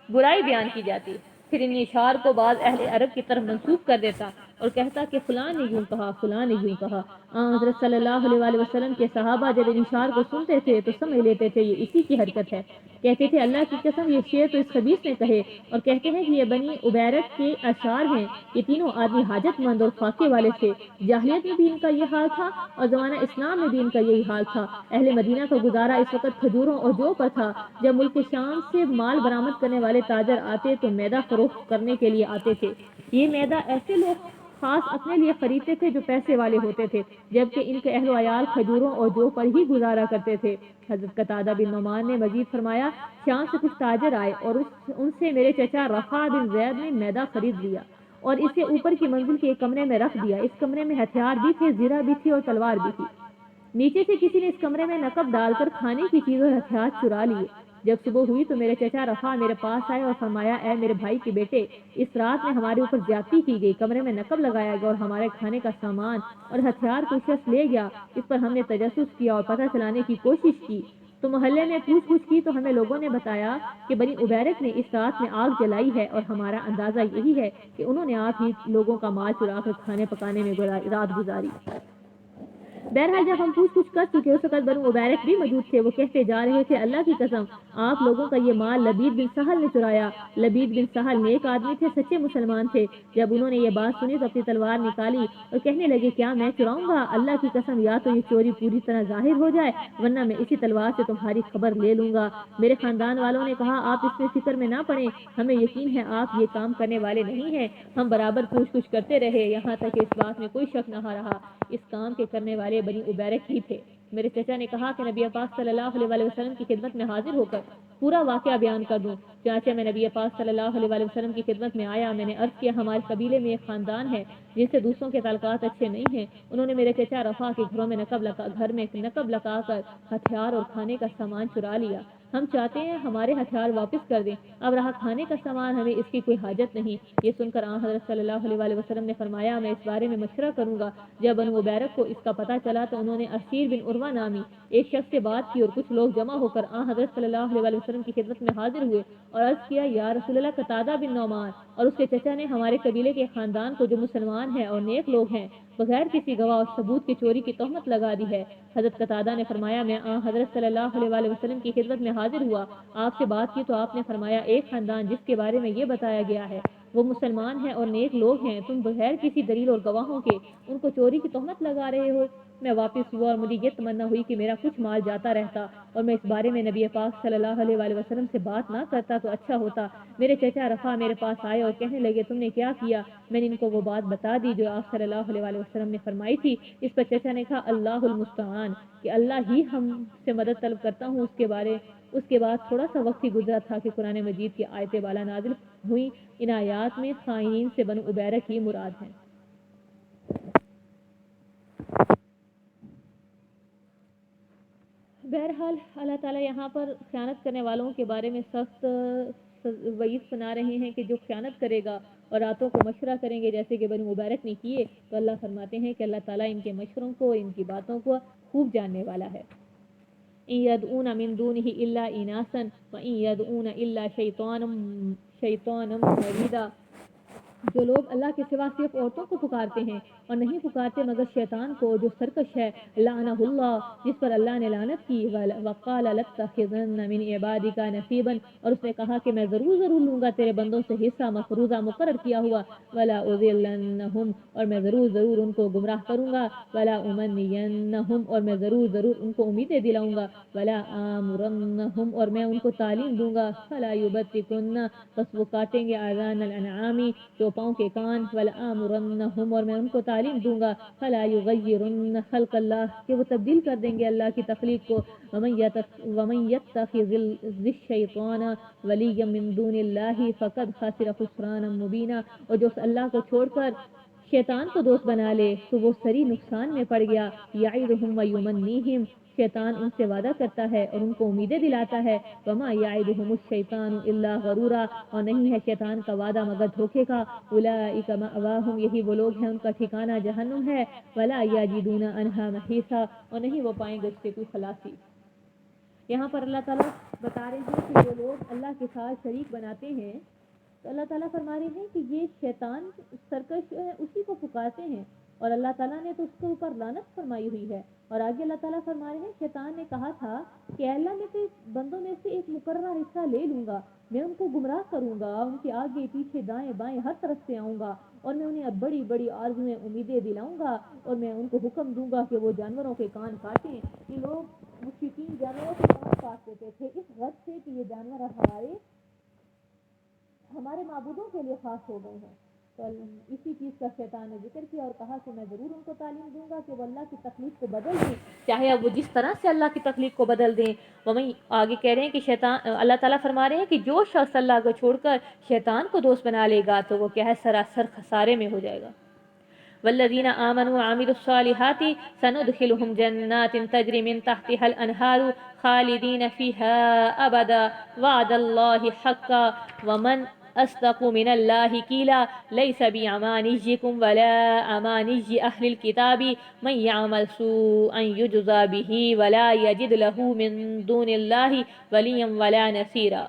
برائی بیان کی جاتی، پھر ان اشعار کو بعض اہل عرب کی طرف منسوب کر دیتا اور کہتا کہ فلاں نے یوں کہا، فلاں نے یوں کہا۔ حضرت صلی اللہ علیہ وسلم کے صحابہ جب ان اشعار کو سنتے تھے تو سمجھ لیتے تھے یہ اسی کی حرکت ہے، کہتے تھے اللہ کی قسم یہ شعر تو اس خبیث نے کہے، اور کہتے ہیں کہ یہ بنی عبیرک کے اشعار ہیں۔ یہ تینوں آدمی حاجت مند اور فاقے والے تھے، جاہلیت میں بھی ان کا یہ حال تھا اور زمانہ اسلام میں بھی ان کا یہی حال تھا۔ اہل مدینہ کا گزارا اس وقت کھجوروں اور جو پر تھا، جب ملک شام سے مال برآمد کرنے والے تاجر آتے تو میدہ فروخت کرنے کے لیے آتے تھے، یہ میدہ ایسے لوگ خاص اپنے لیے خریدتے تھے جو پیسے والے ہوتے تھے، جبکہ ان کے اہل و عیال کھجوروں اور جو پر ہی گزارا کرتے تھے۔ حضرت قتادہ بن نعمان نے مزید فرمایا، شام سے کچھ تاجر آئے اور ان سے میرے چچا رفع بن زید نے میدہ خرید لیا اور اسے اوپر کی منزل کے ایک کمرے میں رکھ دیا۔ اس کمرے میں ہتھیار بھی تھے، زرہ بھی تھی اور تلوار بھی تھی۔ نیچے سے کسی نے اس کمرے میں نقب ڈال کر کھانے کی چیز اور ہتھیار چرا لیے۔ جب صبح ہوئی تو میرے چچا رفع میرے پاس آئے اور فرمایا، اے میرے بھائی کے بیٹے، اس رات میں ہمارے اوپر زیادتی کی گئی، کمرے میں نقب لگایا گیا اور ہمارے کھانے کا سامان اور ہتھیار کوئی شخص لے گیا۔ اس پر ہم نے تجسس کیا اور پتہ چلانے کی کوشش کی تو محلے میں پوچھ گچھ کی تو ہمیں لوگوں نے بتایا کہ بنی عبیرک نے اس رات میں آگ جلائی ہے، اور ہمارا اندازہ یہی ہے کہ انہوں نے آپ ہی لوگوں کا مال چرا کر کھانے پکانے میں رات گزاری۔ بہرحال جب ہم پوچھ گچھ کر چکے اس وقت بنو عبیرک بھی موجود تھے، وہ کہتے جا رہے تھے، اللہ کی قسم آپ لوگوں کا یہ مال لبید بن سہل نے چرایا۔ لبید بن سہل نیک آدمی تھے، سچے مسلمان تھے۔ جب انہوں نے یہ بات سنی تو اپنی تلوار نکالی اور کہنے لگے، کیا میں چراؤں گا؟ اللہ کی قسم یا تو یہ چوری پوری طرح ظاہر ہو جائے ورنہ میں اسی تلوار سے تمہاری خبر لے لوں گا۔ میرے خاندان والوں نے کہا، آپ اس میں فکر میں نہ پڑیں، ہمیں یقین ہے آپ یہ کام کرنے والے نہیں ہیں۔ ہم برابر پوچھ گچھ کرتے رہے یہاں تک کہ اس بات میں کوئی شک نہ رہا اس کام کے کرنے والے بنی عبیرک ہی تھے۔ میرے چچا نے کہا کہ نبی پاک صلی اللہ علیہ وآلہ وسلم کی خدمت میں حاضر ہو کر پورا واقعہ بیان کر دوں۔ چنانچہ میں نبی پاک صلی اللہ علیہ وآلہ وسلم کی خدمت میں آیا، میں نے عرض کیا ہمارے قبیلے میں ایک خاندان ہے جن سے دوسروں کے تعلقات اچھے نہیں ہیں۔ انہوں نے میرے چچا رفا کے گھر میں نقب لگا کر ہتھیار اور کھانے کا سامان چرا لیا۔ ہم چاہتے ہیں ہمارے ہتھیار واپس کر دیں، اب رہا کھانے کا سامان ہمیں اس کی کوئی حاجت نہیں۔ یہ سن کر آن حضرت صلی اللہ علیہ وآلہ وسلم نے فرمایا میں اس بارے میں مشورہ کروں گا۔ جب بنو عبیرک کو اس کا پتہ چلا تو انہوں نے اشیر بن عروہ نامی ایک شخص سے بات کی اور کچھ لوگ جمع ہو کر آن حضرت صلی اللہ علیہ وآلہ وسلم کی خدمت میں حاضر ہوئے اور عرض کیا یا رسول اللہ، قتادہ بن نعمان اور اس کے چچا نے ہمارے قبیلے کے خاندان کو جو مسلمان ہیں اور نیک لوگ ہیں بغیر کسی گواہ اور ثبوت کے چوری کی تہمت لگا دی ہے۔ حضرت قتادہ نے فرمایا میں حضرت صلی اللہ علیہ وآلہ وسلم کی خدمت میں حاضر ہوا، آپ سے بات کی تو آپ نے فرمایا ایک خاندان جس کے بارے میں یہ بتایا گیا ہے وہ مسلمان ہیں اور نیک لوگ ہیں، تم بغیر کسی دلیل اور گواہوں کے ان کو چوری کی تہمت لگا رہے ہو۔ میں واپس ہوا اور مجھے یہ تمنا ہوئی کہ میرا کچھ مال جاتا رہتا اور میں اس بارے میں نبی پاک صلی اللہ علیہ وآلہ وسلم سے بات نہ کرتا تو اچھا ہوتا۔ میرے چچا رفا میرے پاس آئے اور کہنے لگے تم نے کیا کیا؟ میں نے ان کو وہ بات بتا دی جو آپ صلی اللہ علیہ وآلہ وسلم نے فرمائی تھی۔ اس پر چچا نے کہا اللہ المستعان، کہ اللہ ہی ہم سے مدد طلب کرتا ہوں۔ اس کے بعد تھوڑا سا وقت ہی گزرا تھا کہ قرآن مجید کی آیتیں بالا نازل ہوئیں۔ ان آیات میں خائنین سے بنو عبیرک کی مراد ہیں۔ بہرحال اللہ تعالیٰ یہاں پر خیانت کرنے والوں کے بارے میں سخت وعید سنا رہے ہیں کہ جو خیانت کرے گا اور راتوں کو مشورہ کریں گے جیسے کہ بنو مبارک نے کیے، تو اللہ فرماتے ہیں کہ اللہ تعالیٰ ان کے مشوروں کو، ان کی باتوں کو خوب جاننے والا ہے۔ إِن يَدْعُونَ مِن دُونِهِ إِلَّا إِنَاثًا وَإِن يَدْعُونَ إِلَّا شَيْطَانًا مَرِيدًا، جو لوگ اللہ کے سوا صرف عورتوں کو پکارتے ہیں اور نہیں پکارتے مگر شیطان کو جو سرکش ہے، لعنہ اللہ، جس پر اللہ نے لعنت کی، وقال لَأَتَّخِذَنَّ مِنْ عِبَادِكَ نَصِيبًا، اور اس نے کہا کہ میں ضرور لوں گا تیرے بندوں سے حصہ مفروضہ مقرر کیا ہوا، وَلَا أُضِلَّنَّهُمْ، اور میں ضرور ان کو گمراہ کروں گا، وَلَا أُمَنِّيَنَّهُمْ، اور میں ضرور ان کو امیدیں دلاؤں گا، وَلَا آمُرَنَّهُمْ، اور میں ان کو تعلیم دوں گا، فَلَا يُبَتِّكُنَّ، بس وہ کاٹیں گے آذان الانعام، چوپاؤں کے کان، وَلَآمُرَنَّهُمْ، اور میں ان کو تعلیم دوں گا، فَلَا يُغَيِّرُنَّ خَلْقَ اللَّهِ، کہ وہ تبدیل کر دیں گے اللہ کی تخلیق کو، وَمَن يَتَّخِذِ الشَّيْطَانَ وَلِيًّا مِن دُونِ اللَّهِ فَقَدْ خَسِرَ خُسْرَانًا مُبِينًا، اور جو اللہ کو چھوڑ کر شیطان کو دوست بنا لے تو وہ سری نقصان میں پڑ گیا۔ یعدہم ویمنیہم، شیطان ان سے وعدہ کرتا ہے اور ان کو امیدیں دلاتا ہے، وما یعدہم الشیطان الا غرورا، اور نہیں ہے شیطان کا وعدہ مگر دھوکے کا، اولئک مأواہم، یہی وہ لوگ ہیں ان کا ٹھکانہ جہنم ہے، ولا یجدون عنہا محیصا، اور نہیں وہ پائیں گے اس سے کوئی خلاصی۔ یہاں پر اللہ تعالیٰ بتا رہے ہیں کہ جو لوگ اللہ کے ساتھ شریک بناتے ہیں تو اللہ تعالیٰ فرما رہے ہیں کہ یہ شیطان سرکش ہے، اسی کو پکارتے ہیں اور اللہ تعالیٰ نے تو اس کے اوپر لعنت فرمائی ہوئی ہے۔ اور آگے اللہ تعالیٰ فرما رہے ہیں شیطان نے کہا تھا کہ اللہ میں سے بندوں میں سے ایک مقررہ حصہ لے لوں گا، میں ان کو گمراہ کروں گا، ان کے آگے پیچھے دائیں بائیں ہر طرف سے آؤں گا اور میں انہیں بڑی بڑی آرزویں امیدیں دلاؤں گا اور میں ان کو حکم دوں گا کہ وہ جانوروں کے کان کاٹیں۔ یہ لوگ مشرکین جانوروں کے کان کاٹ دیتے تھے اس غرض سے کہ یہ جانور ہمارے معبودوں کے لیے خاص ہو گئے ہیں۔ تو اسی چیز کا شیطان نے ذکر کیا اور کہا کہ میں ضرور ان کو تعلیم دوں گا کہ وہ اللہ کی تخلیق کو بدل دیں، چاہے اب وہ جس طرح سے اللہ کی تخلیق کو بدل دیں۔ وہیں آگے کہہ رہے ہیں کہ شیطان، اللہ تعالیٰ فرما رہے ہیں کہ جو شخص اللہ کو چھوڑ کر شیطان کو دوست بنا لے گا تو وہ کیا ہے سراسر خسارے میں ہو جائے گا۔ والذین آمنوا وعملوا الصالحات سندخلهم جنات تجری من تحتها الانہار خالدین فیها ابدا وعد اللہ حقا ومن اصدق من اللہ قیلا لیس بامانیکم ولا امانی اہل الکتاب من یعمل سوءا یجزا به ولا یجد له من دون اللہ ولیا ولا نصیرا۔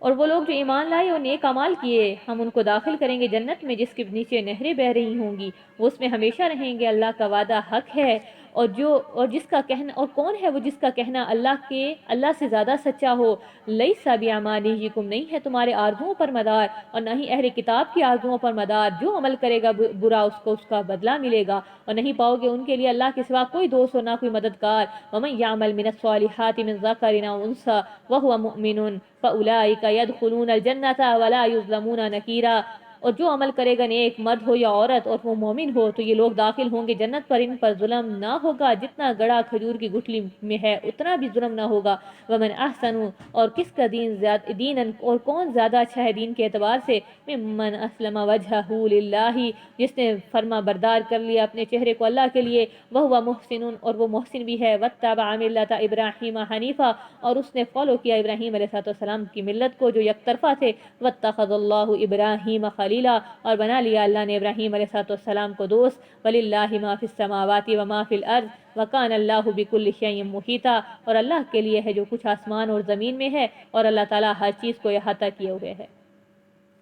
اور وہ لوگ جو ایمان لائے اور نیک اعمال کیے ہم ان کو داخل کریں گے جنت میں جس کے نیچے نہریں بہہ رہی ہوں گی، وہ اس میں ہمیشہ رہیں گے، اللہ کا وعدہ حق ہے۔ اور جس کا کہنا، اور کون ہے وہ جس کا کہنا اللہ سے زیادہ سچا ہو، لیس بامانیکم، نہیں ہے تمہارے آرزوؤں پر مدار اور نہ ہی اہل کتاب کی آرزوؤں پر مدار، جو عمل کرے گا برا اس کو اس کا بدلہ ملے گا اور نہیں پاؤ گے ان کے لیے اللہ کے سوا کوئی دوست اور نہ کوئی مددگار۔ ومن یعمل من الصالحات من ذکر او انثی وهو مؤمن فاولئک يدخلون الجنة ولا يظلمون نقیرا۔ اور جو عمل کرے گا نیک، مرد ہو یا عورت، اور وہ مومن ہو، تو یہ لوگ داخل ہوں گے جنت پر، ان پر ظلم نہ ہوگا، جتنا گڑا کھجور کی گٹھلی میں ہے اتنا بھی ظلم نہ ہوگا۔ ومن احسن، اور کس کا دین اور کون زیادہ اچھا ہے دین کے اعتبار سے، ممن اسلم وجہہ للہ، جس نے فرما بردار کر لیا اپنے چہرے کو اللہ کے لیے، وہو محسن، اور وہ محسن بھی ہے، واتبع ملۃ ابراہیم حنیفا، اور اس نے فالو کیا ابراہیم علیہ السلام کی ملت کو جو یک طرفہ تھے، واتخذ اللہ ابراہیم خلیلا، اور بنا لیا اللہ نے ابراہیم علیہ السلام کو دوست، وللہ ما فی السماوات وما فی الارض وکان اللہ بکل شیء محیطا، اور اللہ کے لیے ہے جو کچھ آسمان اور زمین میں ہے، اور اللہ تعالیٰ ہر چیز کو احاطہ کیے ہوئے ہے۔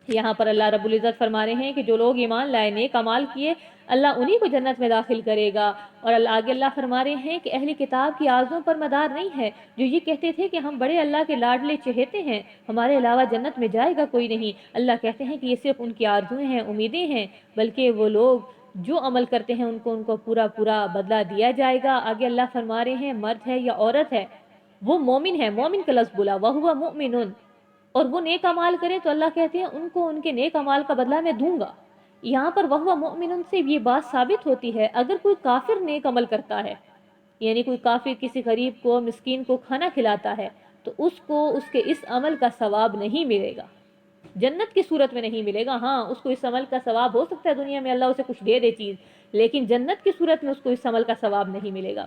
یہاں پر اللہ رب العزت فرما رہے ہیں کہ جو لوگ ایمان لائے، نیک اعمال کیے، اللہ انہی کو جنت میں داخل کرے گا۔ اور آگے اللہ فرما رہے ہیں کہ اہل کتاب کی آرزوؤں پر مدار نہیں ہے، جو یہ کہتے تھے کہ ہم بڑے اللہ کے لاڈلے چہیتے ہیں، ہمارے علاوہ جنت میں جائے گا کوئی نہیں۔ اللہ کہتے ہیں کہ یہ صرف ان کی آرزویں ہیں، امیدیں ہیں، بلکہ وہ لوگ جو عمل کرتے ہیں ان کو پورا پورا بدلہ دیا جائے گا۔ آگے اللہ فرما رہے ہیں مرد ہے یا عورت ہے، وہ مومن ہے، مومن کا لفظ بولا، وَهُوَ مُؤْمِنٌ، اور وہ نیک اعمال کریں تو اللہ کہتے ہیں ان کو ان کے نیک اعمال کا بدلہ میں دوں گا۔ یہاں پر وَهُوَ مُؤْمِنٌ سے یہ بات ثابت ہوتی ہے، اگر کوئی کافر نیک عمل کرتا ہے، یعنی کوئی کافر کسی غریب کو، مسکین کو کھانا کھلاتا ہے، تو اس کو اس کے اس عمل کا ثواب نہیں ملے گا، جنت کی صورت میں نہیں ملے گا۔ ہاں اس کو اس عمل کا ثواب ہو سکتا ہے دنیا میں اللہ اسے کچھ دے دے چیز، لیکن جنت کی صورت میں اس کو اس عمل کا ثواب نہیں ملے گا۔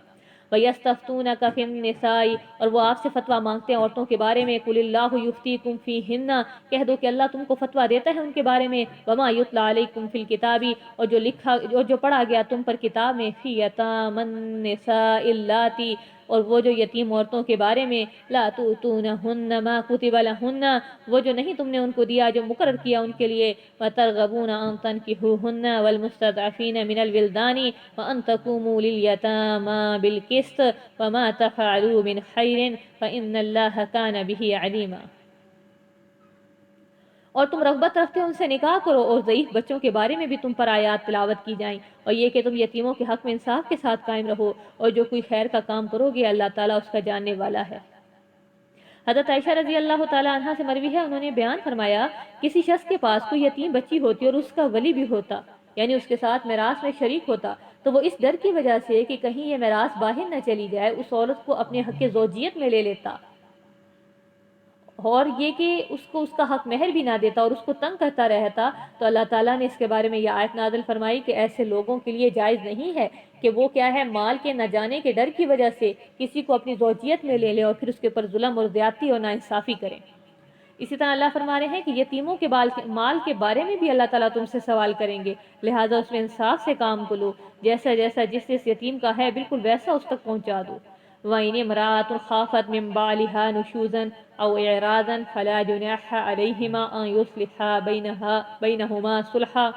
وَيَسْتَفْتُونَكَ فِي النِّسَاءِ، اور وہ آپ سے فتویٰ مانگتے ہیں عورتوں کے بارے میں، قُلِ اللَّهُ يُفْتِيكُمْ فِيهِنَّ، کہہ دو کہ اللہ تم کو فتویٰ دیتا ہے ان کے بارے میں، وَمَا يُتْلَى عَلَيْكُمْ فِي الْكِتَابِ، اور جو پڑھا گیا تم پر کتاب میں، فِي يَتَامَى النِّسَاءِ اللَّاتِي، اور وہ جو یتیم عورتوں کے بارے میں، لا تؤتونہن ما کتب لہن، وہ جو نہیں تم نے ان کو دیا جو مقرر کیا ان کے لیے، وترغبون ان تنکحوہن والمستضعفین من الولدان وان تقوموا للیتامى بالقسط وما تفعلوا من خیر فإن اللہ کان به علیما۔ اور تم رغبت رکھتے ہو ان سے نکاح کرو، اور ضعیف بچوں کے بارے میں بھی تم پر آیات تلاوت کی جائیں، اور یہ کہ تم یتیموں کے حق میں انصاف کے ساتھ قائم رہو، اور جو کوئی خیر کا کام کرو گے اللہ تعالیٰ اس کا جاننے والا ہے۔ حضرت عائشہ رضی اللہ تعالیٰ عنہ سے مروی ہے، انہوں نے بیان فرمایا، کسی شخص کے پاس کوئی یتیم بچی ہوتی اور اس کا ولی بھی ہوتا، یعنی اس کے ساتھ میراث میں شریک ہوتا، تو وہ اس ڈر کی وجہ سے کہ کہیں یہ میراث باہر نہ چلی جائے، اس عورت کو اپنے حق زوجیت میں لے لیتا، اور یہ کہ اس کو اس کا حق مہر بھی نہ دیتا اور اس کو تنگ کرتا رہتا۔ تو اللہ تعالیٰ نے اس کے بارے میں یہ آیت نازل فرمائی کہ ایسے لوگوں کے لیے جائز نہیں ہے کہ وہ کیا ہے، مال کے نہ جانے کے ڈر کی وجہ سے کسی کو اپنی زوجیت میں لے لے اور پھر اس کے اوپر ظلم اور زیادتی اور ناانصافی کریں۔ اسی طرح اللہ فرما رہے ہیں کہ یتیموں کے مال کے بارے میں بھی اللہ تعالیٰ تم سے سوال کریں گے، لہٰذا اس میں انصاف سے کام کو لو، جیسا جیسا جس یتیم کا ہے بالکل ویسا اس تک پہنچا دو۔ وَإِنِ امْرَأَةٌ خَافَتْ مِن بَعْلِهَا نُشُوزًا أَوْ إِعْرَاضًا فَلَا جُنَاحَ عَلَيْهِمَا أَن يُصْلِحَا بَيْنَهُمَا صُلْحًا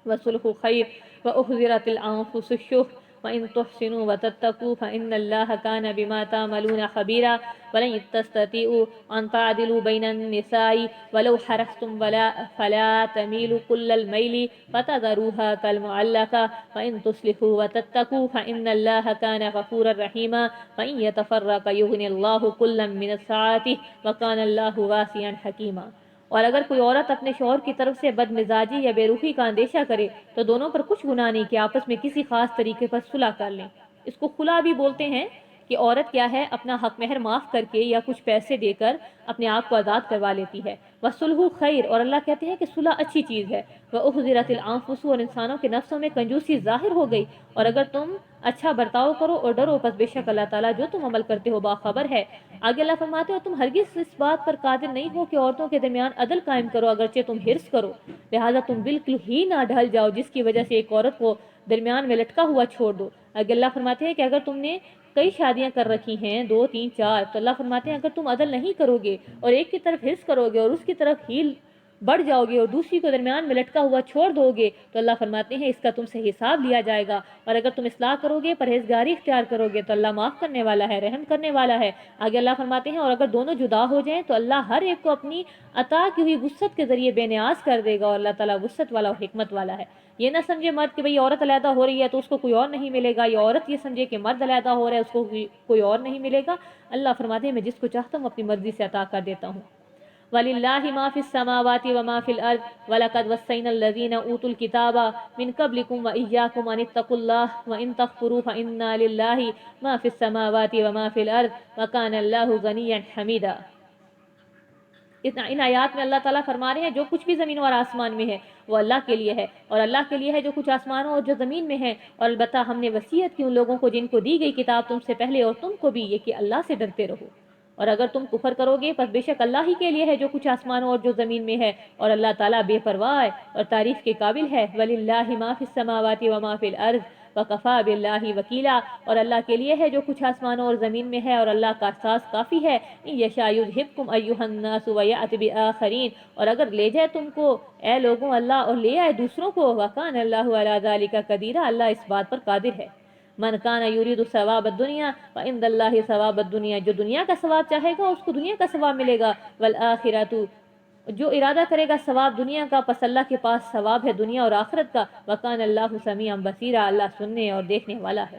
وَالصُّلْحُ خَيْرٌ وَأُحْضِرَتِ الْأَنفُسُ الشُّحَّ وَإِن تُحْسِنُوا وَتَتَّقُوا فَإِنَّ اللَّهَ كَانَ بِمَا تَعْمَلُونَ خَبِيرًا وَلَن تَسْتَطِيعُوا أَن تَعْدِلُوا بَيْنَ النِّسَاءِ وَلَوْ حَرَصْتُمْ فَلَا تَمِيلُوا كُلَّ الْمَيْلِ فَتَذَرُوهَا كَالْمُعَلَّقَةِ وَإِن تُصْلِحُوا وَتَتَّقُوا فَإِنَّ اللَّهَ كَانَ غَفُورًا رَحِيمًا وَإِن يَتَفَرَّقَا يُغْنِ اللَّهُ كُلًّا مِّن سَعَتِهِ وَكَانَ اللَّهُ وَاسِعًا حَكِيمًا۔ اور اگر کوئی عورت اپنے شوہر کی طرف سے بدمزاجی یا بے رخی کا اندیشہ کرے تو دونوں پر کچھ گناہ نہیں کہ آپس میں کسی خاص طریقے پر صلح کر لیں۔ اس کو خلا بھی بولتے ہیں کہ عورت کیا ہے، اپنا حق مہر معاف کر کے یا کچھ پیسے دے کر اپنے آپ کو آزاد کروا لیتی ہے۔ وَالصُّلْحُ خَيْرٌ، اور اللہ کہتے ہیں کہ صلح اچھی چیز ہے۔ وَأُحْضِرَتِ الْأَنفُسُ، اور انسانوں کے نفسوں میں کنجوسی ظاہر ہو گئی، اور اگر تم اچھا برتاؤ کرو اور ڈرو، پس بے شک اللہ تعالیٰ جو تم عمل کرتے ہو باخبر ہے۔ آگے اللہ فرماتے ہو، تم ہرگز اس بات پر قادر نہیں ہو کہ عورتوں کے درمیان عدل قائم کرو اگرچہ تم حرص کرو، لہٰذا تم بالکل ہی نہ ڈھل جاؤ جس کی وجہ سے ایک عورت کو درمیان میں لٹکا ہوا چھوڑ دو۔ آگے اللہ فرماتے ہیں کہ اگر تم نے کئی شادیاں کر رکھی ہیں، 2 3 4، تو اللہ فرماتے ہیں اگر تم عدل نہیں کرو گے اور ایک کی طرف حرص کرو گے اور اس کی طرف ہیل بڑھ جاؤ گے اور دوسری کو درمیان میں لٹکا ہوا چھوڑ دو گے، تو اللہ فرماتے ہیں اس کا تم سے حساب لیا جائے گا، اور اگر تم اصلاح کرو گے، پرہیزگاری اختیار کرو گے، تو اللہ معاف کرنے والا ہے، رحم کرنے والا ہے۔ آگے اللہ فرماتے ہیں اور اگر دونوں جدا ہو جائیں تو اللہ ہر ایک کو اپنی عطا کی ہوئی وسعت کے ذریعے بے نیاز کر دے گا، اور اللہ تعالیٰ وسعت والا اور حکمت والا ہے۔ یہ نہ سمجھے مرد کہ بھئی عورت علیحدہ ہو رہی ہے تو اس کو کوئی اور نہیں ملے گا، یا عورت یہ سمجھے کہ مرد علیحدہ ہو رہا ہے اس کو کوئی اور نہیں ملے گا۔ اللہ فرماتے ہیں میں جس کو چاہتا ہوں اپنی مرضی سے عطا کر دیتا ہوں۔ وَلِلَّهِ مَا فِي السَّمَاوَاتِ وَمَا فِي الْأَرْضِ وَلَقَدْ وَصَّيْنَا الَّذِينَ أُوتُوا الْكِتَابَ مِنْ قَبْلِكُمْ وَإِيَّاكُمْ أَنِ اتَّقُوا اللَّهَ وَإِنْ تَكْفُرُوا فَإِنَّ لِلَّهِ مَا فِي السَّمَاوَاتِ وَمَا فِي الْأَرْضِ وَكَانَ اللَّهُ غَنِيًّا حَمِيدًا۔ ان آیات میں اللہ تعالیٰ فرما رہے ہیں جو کچھ بھی زمین اور آسمان میں ہے وہ اللہ کے لیے ہے، اور اللہ کے لیے ہے جو کچھ آسمانوں اور جو زمین میں ہے۔ اور البتہ ہم نے وصیت کی ان لوگوں کو جن کو دی گئی کتاب تم سے پہلے اور تم کو بھی، یہ کہ اللہ سے ڈرتے رہو، اور اگر تم کفر کرو گے پس بے شک اللہ ہی کے لیے ہے جو کچھ آسمانوں اور جو زمین میں ہے، اور اللہ تعالیٰ بے پرواہ اور تعریف کے قابل ہے۔ وَلِلَّهِ مَا فِي السَّمَاوَاتِ وَمَا فِي الْأَرْضِ وَكَفَى بِاللَّهِ وَكِيلًا، اور اللہ کے لیے ہے جو کچھ آسمانوں اور زمین میں ہے، اور اللہ کا احساس کافی ہے۔ إِن يَشَأْ يُذْهِبْكُمْ أَيُّهَا النَّاسُ وَيَأْتِ بِآخَرِينَ، اور اگر لے جائے تم کو اے لوگوں اللہ اور لے آئے دوسروں کو، وَكَانَ اللَّهُ عَلَى ذَلِكَ قَدِيرًا، اللہ اس بات پر قادر ہے۔ من کان یرید ثواب الدنیا فعند اللہ ثواب الدنیا، جو دنیا کا ثواب چاہے گا اس کو دنیا کا ثواب ملے گا، والآخرۃ، جو ارادہ کرے گا ثواب دنیا کا پس اللہ کے پاس ثواب ہے دنیا اور آخرت کا، وکان اللہ سمیعا بصیرا، اللہ سننے اور دیکھنے والا ہے۔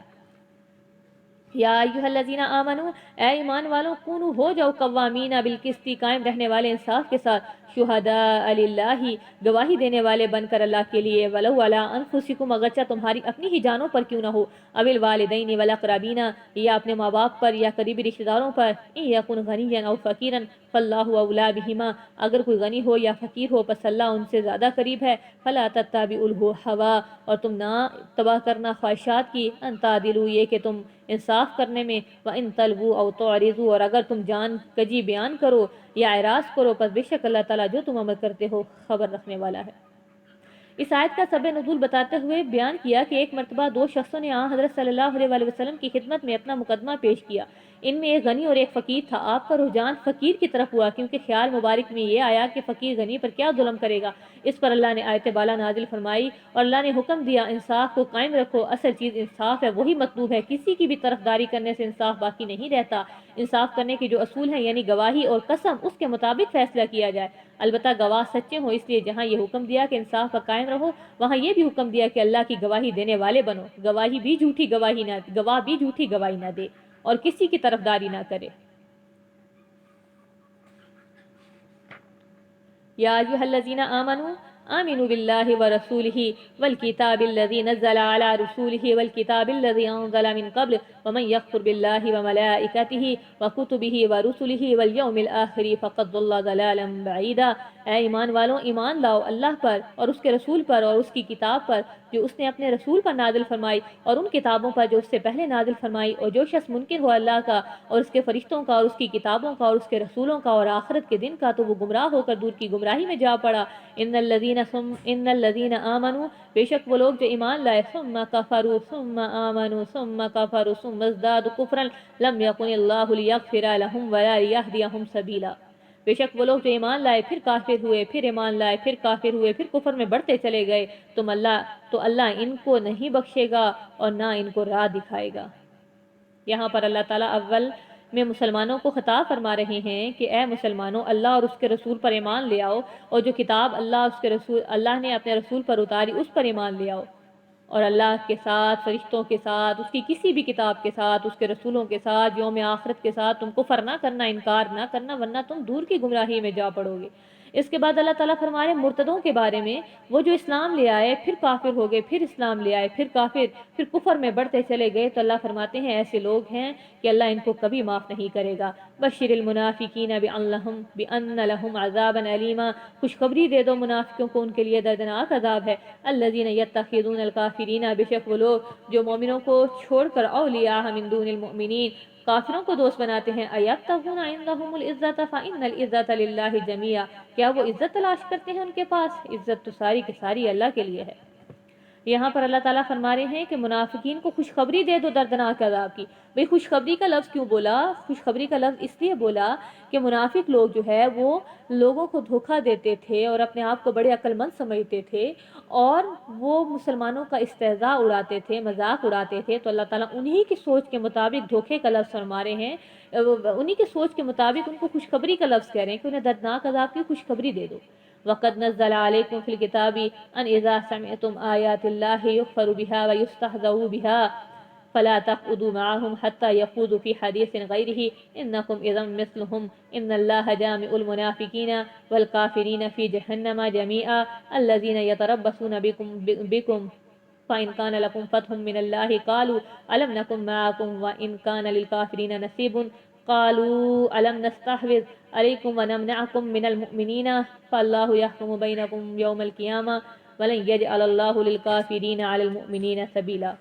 یا ایھا الذین آمنو، اے ایمان والوں، کونوا، ہو جاؤ، قوامین بالقسط، قائم رہنے والے انصاف کے ساتھ، شہداء للہ، گواہی دینے والے بن کر اللہ کے لیے، ولو علی انفسکم، اگرچہ تمہاری اپنی ہی جانوں پر کیوں نہ ہو، او الوالدین والاقربین، یا اپنے ماں باپ پر یا قریبی رشتہ داروں پر، ان یکن غنیا او فقیرا فاللہ اولی بہما، اگر کوئی غنی ہو یا فقیر ہو پس اللہ ان سے زیادہ قریب ہے، فلا تتبعوا الہوی، اور تم نہ تباہ کرنا خواہشات کی، ان تعدلوا، یہ کہ تم انصاف کرنے میں، وَإِن تَلْوُوا أَوْ تُعْرِضُوا، اور اگر تم جان کجی بیان کرو یا اعراض کرو پس بے شک اللہ تعالیٰ جو تم عمل کرتے ہو خبر رکھنے والا ہے۔ اس آیت کا سبب نزول بتاتے ہوئے بیان کیا کہ ایک مرتبہ دو شخصوں نے حضرت صلی اللہ علیہ وآلہ وسلم کی خدمت میں اپنا مقدمہ پیش کیا۔ ان میں ایک غنی اور ایک فقیر تھا۔ آپ کا رجحان فقیر کی طرف ہوا کیونکہ خیال مبارک میں یہ آیا کہ فقیر غنی پر کیا ظلم کرے گا۔ اس پر اللہ نے آیت بالا نازل فرمائی اور اللہ نے حکم دیا انصاف کو قائم رکھو، اصل چیز انصاف ہے، وہی مطلوب ہے، کسی کی بھی طرفداری کرنے سے انصاف باقی نہیں رہتا۔ انصاف کرنے کے جو اصول ہیں یعنی گواہی اور قسم، اس کے مطابق فیصلہ کیا جائے، البتہ گواہ سچے ہوں، اس لیے جہاں یہ حکم دیا کہ انصاف کا قائم رہو وہاں یہ بھی حکم دیا کہ اللہ کی گواہی دینے والے بنو، گواہ بھی جھوٹی گواہی نہ دے اور کسی کی طرفداری نہ کرے۔ یا ایھا الذین آمنوا آمنوا باللہ ورسولہ والکتاب الذی نزل علی رسولہ والکتاب الذی انزل من قبل ومن یکفر باللہ وملائکتہ وکتبہ ورسلہ والیوم الآخر فقد ضل ضلالا بعیدا۔ اے ایمان والوں، ایمان لاؤ اللہ پر اور اس کے رسول پر اور اس کی کتاب پر جو اس نے اپنے رسول پر نازل فرمائی اور ان کتابوں پر جو اس سے پہلے نازل فرمائی، اور جو شخص منکر ہو اللہ کا اور اس کے فرشتوں کا اور اس کی کتابوں کا اور اس کے رسولوں کا اور آخرت کے دن کا تو وہ گمراہ ہو کر دور کی گمراہی میں جا پڑا۔ ان الذین آمنوا، بے شک وہ لوگ جو ایمان لائے، ثم کفروا ثم آمنوا ثم کفروا ثم ازدادوا کفرا لم یکن اللہ لیغفر لهم ولا لیہدیہم سبیلا۔ بے شک وہ لوگ جو ایمان لائے پھر کافر ہوئے، پھر ایمان لائے پھر کافر ہوئے، پھر کفر میں بڑھتے چلے گئے، تو اللہ ان کو نہیں بخشے گا اور نہ ان کو راہ دکھائے گا۔ یہاں پر اللہ تعالیٰ اول میں مسلمانوں کو خطاب فرما رہے ہیں کہ اے مسلمانوں، اللہ اور اس کے رسول پر ایمان لے آؤ، اور جو کتاب اللہ نے اپنے رسول پر اتاری اس پر ایمان لے آؤ، اور اللہ کے ساتھ، فرشتوں کے ساتھ، اس کی کسی بھی کتاب کے ساتھ، اس کے رسولوں کے ساتھ، یوم آخرت کے ساتھ تم کفر نہ کرنا، انکار نہ کرنا، ورنہ تم دور کی گمراہی میں جا پڑو گے۔ اس کے بعد اللہ تعالیٰ فرما رہے ہیں مرتدوں کے بارے میں، وہ جو اسلام لے آئے پھر کافر ہو گئے، پھر اسلام لے آئے پھر کافر، پھر کفر میں بڑھتے چلے گئے، تو اللہ فرماتے ہیں ایسے لوگ ہیں کہ اللہ ان کو کبھی معاف نہیں کرے گا۔ بشر المنافقین بأن لهم عذابا علیما، خوشخبری دے دو منافقوں کو، ان کے لیے دردناک عذاب ہے۔ الذین یتخذون الکافرین، بے شک وہ لوگ جو مومنوں کو چھوڑ کر اولیاء من دون المؤمنین، کافروں کو دوست بناتے ہیں۔ ایبتغون عندهم العزت فإن العزت للہ جمیعا، کیا وہ عزت تلاش کرتے ہیں ان کے پاس؟ عزت تو ساری کی ساری اللہ کے لیے ہے۔ یہاں پر اللہ تعالیٰ فرما رہے ہیں کہ منافقین کو خوشخبری دے دو دردناک عذاب کی۔ بھئی خوشخبری کا لفظ کیوں بولا؟ خوشخبری کا لفظ اس لیے بولا کہ منافق لوگ جو ہے وہ لوگوں کو دھوکہ دیتے تھے اور اپنے آپ کو بڑے عقل مند سمجھتے تھے، اور وہ مسلمانوں کا استہزاء اڑاتے تھے، مذاق اڑاتے تھے، تو اللہ تعالیٰ انہی کی سوچ کے مطابق دھوکے کا لفظ فرما رہے ہیں، انہی کی سوچ کے مطابق ان کو خوشخبری کا لفظ کہہ رہے ہیں کہ انہیں دردناک عذاب کی خوشخبری دے دو۔ وَقَدْ نَزَّلَ عَلَيْكُمْ فِي الْكِتَابِ أَنْ إِذَا سَمِعْتُمْ آيَاتِ اللَّهِ يُكْفَرُ بِهَا وَيُسْتَهْزَأُ بِهَا فلا تقعدوا معهم حتى يخوضوا في حديث غيره إنكم إذا مثلهم إن الله جامع المنافقين والكافرين في جهنم جميعا الذين يتربصون بكم فإن كان لكم فتح من الله قالوا ألم نكن معكم وإن كان للكافرين نصيب قالوا ألم نستحوذ عليكم ونمنعكم من المؤمنين فالله يحكم بينكم يوم القيامة ولن يجعل الله للكافرين على المؤمنين سبيلا۔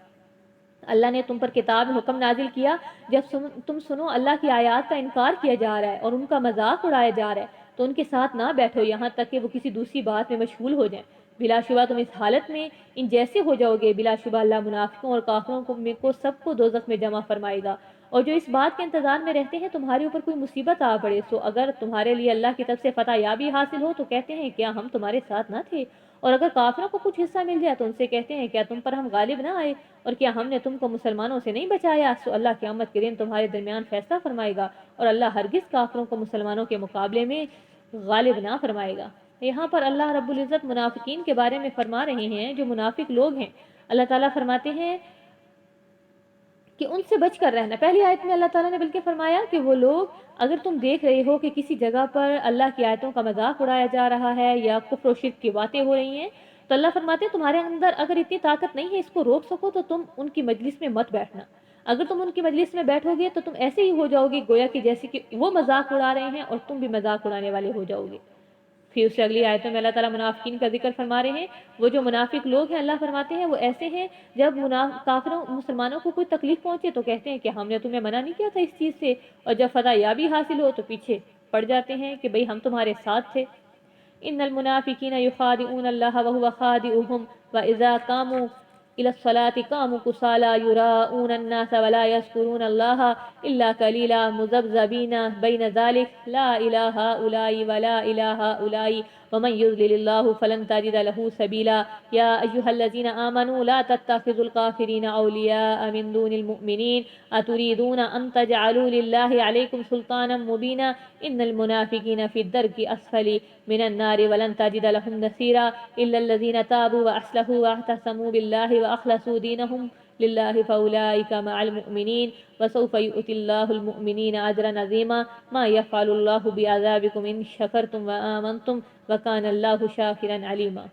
اللہ نے تم پر کتاب حکم نازل کیا جب تم سنو اللہ کی آیات کا انکار کیا جا رہا ہے اور ان کا مذاق اڑایا جا رہا ہے تو ان کے ساتھ نہ بیٹھو یہاں تک کہ وہ کسی دوسری بات میں مشغول ہو جائیں۔ بلا شبہ تم اس حالت میں ان جیسے ہو جاؤ گے، بلا شبہ اللہ منافقوں اور کافروں کو سب کو دوزخ میں جمع فرمائے گا۔ اور جو اس بات کے انتظار میں رہتے ہیں تمہارے اوپر کوئی مصیبت آ پڑے سو اگر تمہارے لیے اللہ کی طرف سے فتح یابی حاصل ہو تو کہتے ہیں کیا ہم تمہارے ساتھ نہ تھے، اور اگر کافروں کو کچھ حصہ مل جائے تو ان سے کہتے ہیں کیا تم پر ہم غالب نہ آئے اور کیا ہم نے تم کو مسلمانوں سے نہیں بچایا۔ سو اللہ قیامت کے دن تمہارے درمیان فیصلہ فرمائے گا اور اللہ ہرگز کافروں کو مسلمانوں کے مقابلے میں غالب نہ فرمائے گا۔ یہاں پر اللہ رب العزت منافقین کے بارے میں فرما رہے ہیں جو منافق لوگ ہیں۔ اللہ تعالیٰ فرماتے ہیں کہ ان سے بچ کر رہنا۔ پہلی آیت میں اللہ تعالیٰ نے بلکہ فرمایا کہ وہ لوگ اگر تم دیکھ رہے ہو کہ کسی جگہ پر اللہ کی آیتوں کا مذاق اڑایا جا رہا ہے یا کفر و شرک کی باتیں ہو رہی ہیں تو اللہ فرماتے ہیں تمہارے اندر اگر اتنی طاقت نہیں ہے اس کو روک سکو تو تم ان کی مجلس میں مت بیٹھنا۔ اگر تم ان کی مجلس میں بیٹھو گے تو تم ایسے ہی ہو جاؤ گے گویا کہ جیسے کہ وہ مذاق اڑا رہے ہیں اور تم بھی مذاق اڑانے والے ہو جاؤ گے۔ پھر اس سے اگلی آیتوں میں اللہ تعالیٰ منافقین کا ذکر فرما رہے ہیں۔ وہ جو منافق لوگ ہیں اللہ فرماتے ہیں وہ ایسے ہیں جب کافروں مسلمانوں کو کوئی تکلیف پہنچے تو کہتے ہیں کہ ہم نے تمہیں منع نہیں کیا تھا اس چیز سے، اور جب فتح یابی حاصل ہو تو پیچھے پڑ جاتے ہیں کہ بھئی ہم تمہارے ساتھ تھے۔ ان المنافقین یخادعون اللہ وهو خادعهم واذا قاموا الى الصلاة قاموا كسالى يراءون الناس ولا يذكرون الله الا قليلا مذبذبين بين ذلك لا اله هؤلاء ولا اله هؤلاء ومن يضلل الله فلن تجد له سبيلا يا ايها الذين امنوا لا تتخذوا الكافرين اولياء من دون المؤمنين اتريدون ان تجعلوا لله عليكم سلطانا مبينا ان المنافقين في الدرك اسفل من النار ولن تجد لهم نصيرا الا الذين تابوا واصلحوا واعتصموا بالله واخلصوا دينهم لله فاولئك مع المؤمنين وسوف يؤتي الله المؤمنين اجرا عظيما ما يفعل الله بعذابكم ان شكرتم وآمنتم وكان الله شاكرا عليما۔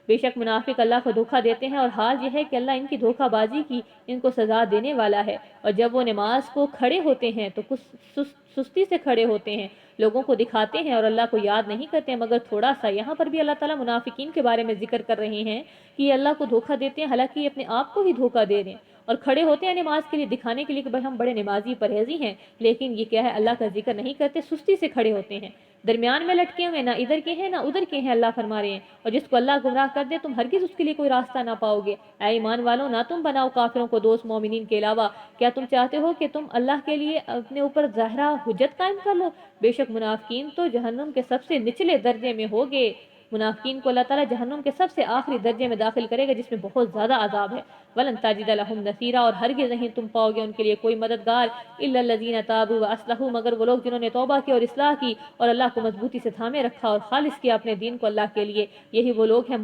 بے شک منافق اللہ کو دھوکہ دیتے ہیں اور حال یہ ہے کہ اللہ ان کی دھوکہ بازی کی ان کو سزا دینے والا ہے، اور جب وہ نماز کو کھڑے ہوتے ہیں تو کچھ سستی سے کھڑے ہوتے ہیں، لوگوں کو دکھاتے ہیں اور اللہ کو یاد نہیں کرتے مگر تھوڑا سا۔ یہاں پر بھی اللہ تعالیٰ منافقین کے بارے میں ذکر کر رہے ہیں کہ یہ اللہ کو دھوکہ دیتے ہیں حالانکہ یہ اپنے آپ کو ہی دھوکہ دے رہے ہیں، اور کھڑے ہوتے ہیں نماز کے لیے دکھانے کے لیے کہ بھائی ہم بڑے نمازی پرہیزی ہیں، لیکن یہ کیا ہے اللہ کا ذکر نہیں کرتے، سستی سے کھڑے ہوتے ہیں، درمیان میں لٹکے ہوئے، نہ ادھر کے ہیں نہ ادھر کے ہیں۔ اللہ فرما رہے ہیں اور جس کو اللہ گمراہ کر دے تم ہرگز اس کے لیے کوئی راستہ نہ پاؤ گے۔ اے ایمان والو نہ تم بناؤ کافروں کو دوست مومنین کے علاوہ، کیا تم چاہتے ہو کہ تم اللہ کے لیے اپنے اوپر ظاہرہ حجت قائم کر لو؟ بے شک منافقین تو جہنم کے سب سے نچلے درجے میں ہوگے۔ منافقین کو اللہ تعالیٰ جہنم کے سب سے آخری درجے میں داخل کرے گا جس میں بہت زیادہ عذاب ہے۔ وَلَن تَجِدَ لَهُمْ نَصِيرًا، اور ہرگز نہیں تم پاؤ گے ان کے لیے کوئی مددگار، إِلَّا الَّذِينَ تَابُوا وَأَصْلَحُوا، مگر وہ لوگ جنہوں نے توبہ کی اور اصلاح کی اور اللہ کو مضبوطی سے تھامے رکھا اور خالص کیا اپنے دین کو اللہ کے لیے، یہی وہ لوگ ہیں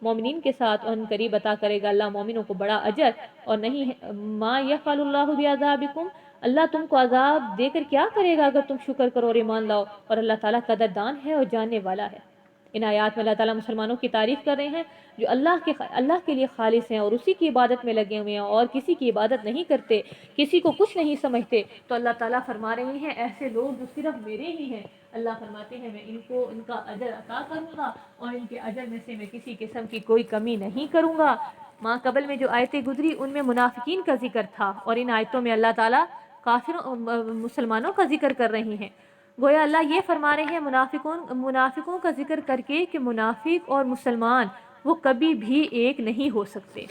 مومنین کے ساتھ اور ان قریب عطا کرے گا اللہ مومنوں کو بڑا اجر۔ اور نہیں ہے ما يفعل اللہ بعذابکم، اللہ تم کو عذاب دے کر کیا کرے گا اگر تم شکر کرو اور ایمان لاؤ، اور اللہ تعالیٰ قدردان ہے اور جاننے والا ہے۔ ان آیات میں اللہ تعالیٰ مسلمانوں کی تعریف کر رہے ہیں جو اللہ کے لیے خالص ہیں اور اسی کی عبادت میں لگے ہوئے ہیں اور کسی کی عبادت نہیں کرتے، کسی کو کچھ نہیں سمجھتے، تو اللہ تعالیٰ فرما رہے ہیں ایسے لوگ جو صرف میرے ہی ہیں، اللہ فرماتے ہیں میں ان کا اجر عطا کروں گا اور ان کے اجر میں سے میں کسی قسم کی کوئی کمی نہیں کروں گا۔ ماں قبل میں جو آیتیں گزری ان میں منافقین کا ذکر تھا، اور ان آیتوں میں اللہ تعالیٰ مسلمانوں کا ذکر کر رہے ہیں۔ گویا اللہ یہ فرما رہے ہیں منافقوں کا ذکر کر کے کہ منافق اور مسلمان وہ کبھی بھی ایک نہیں ہو سکتے۔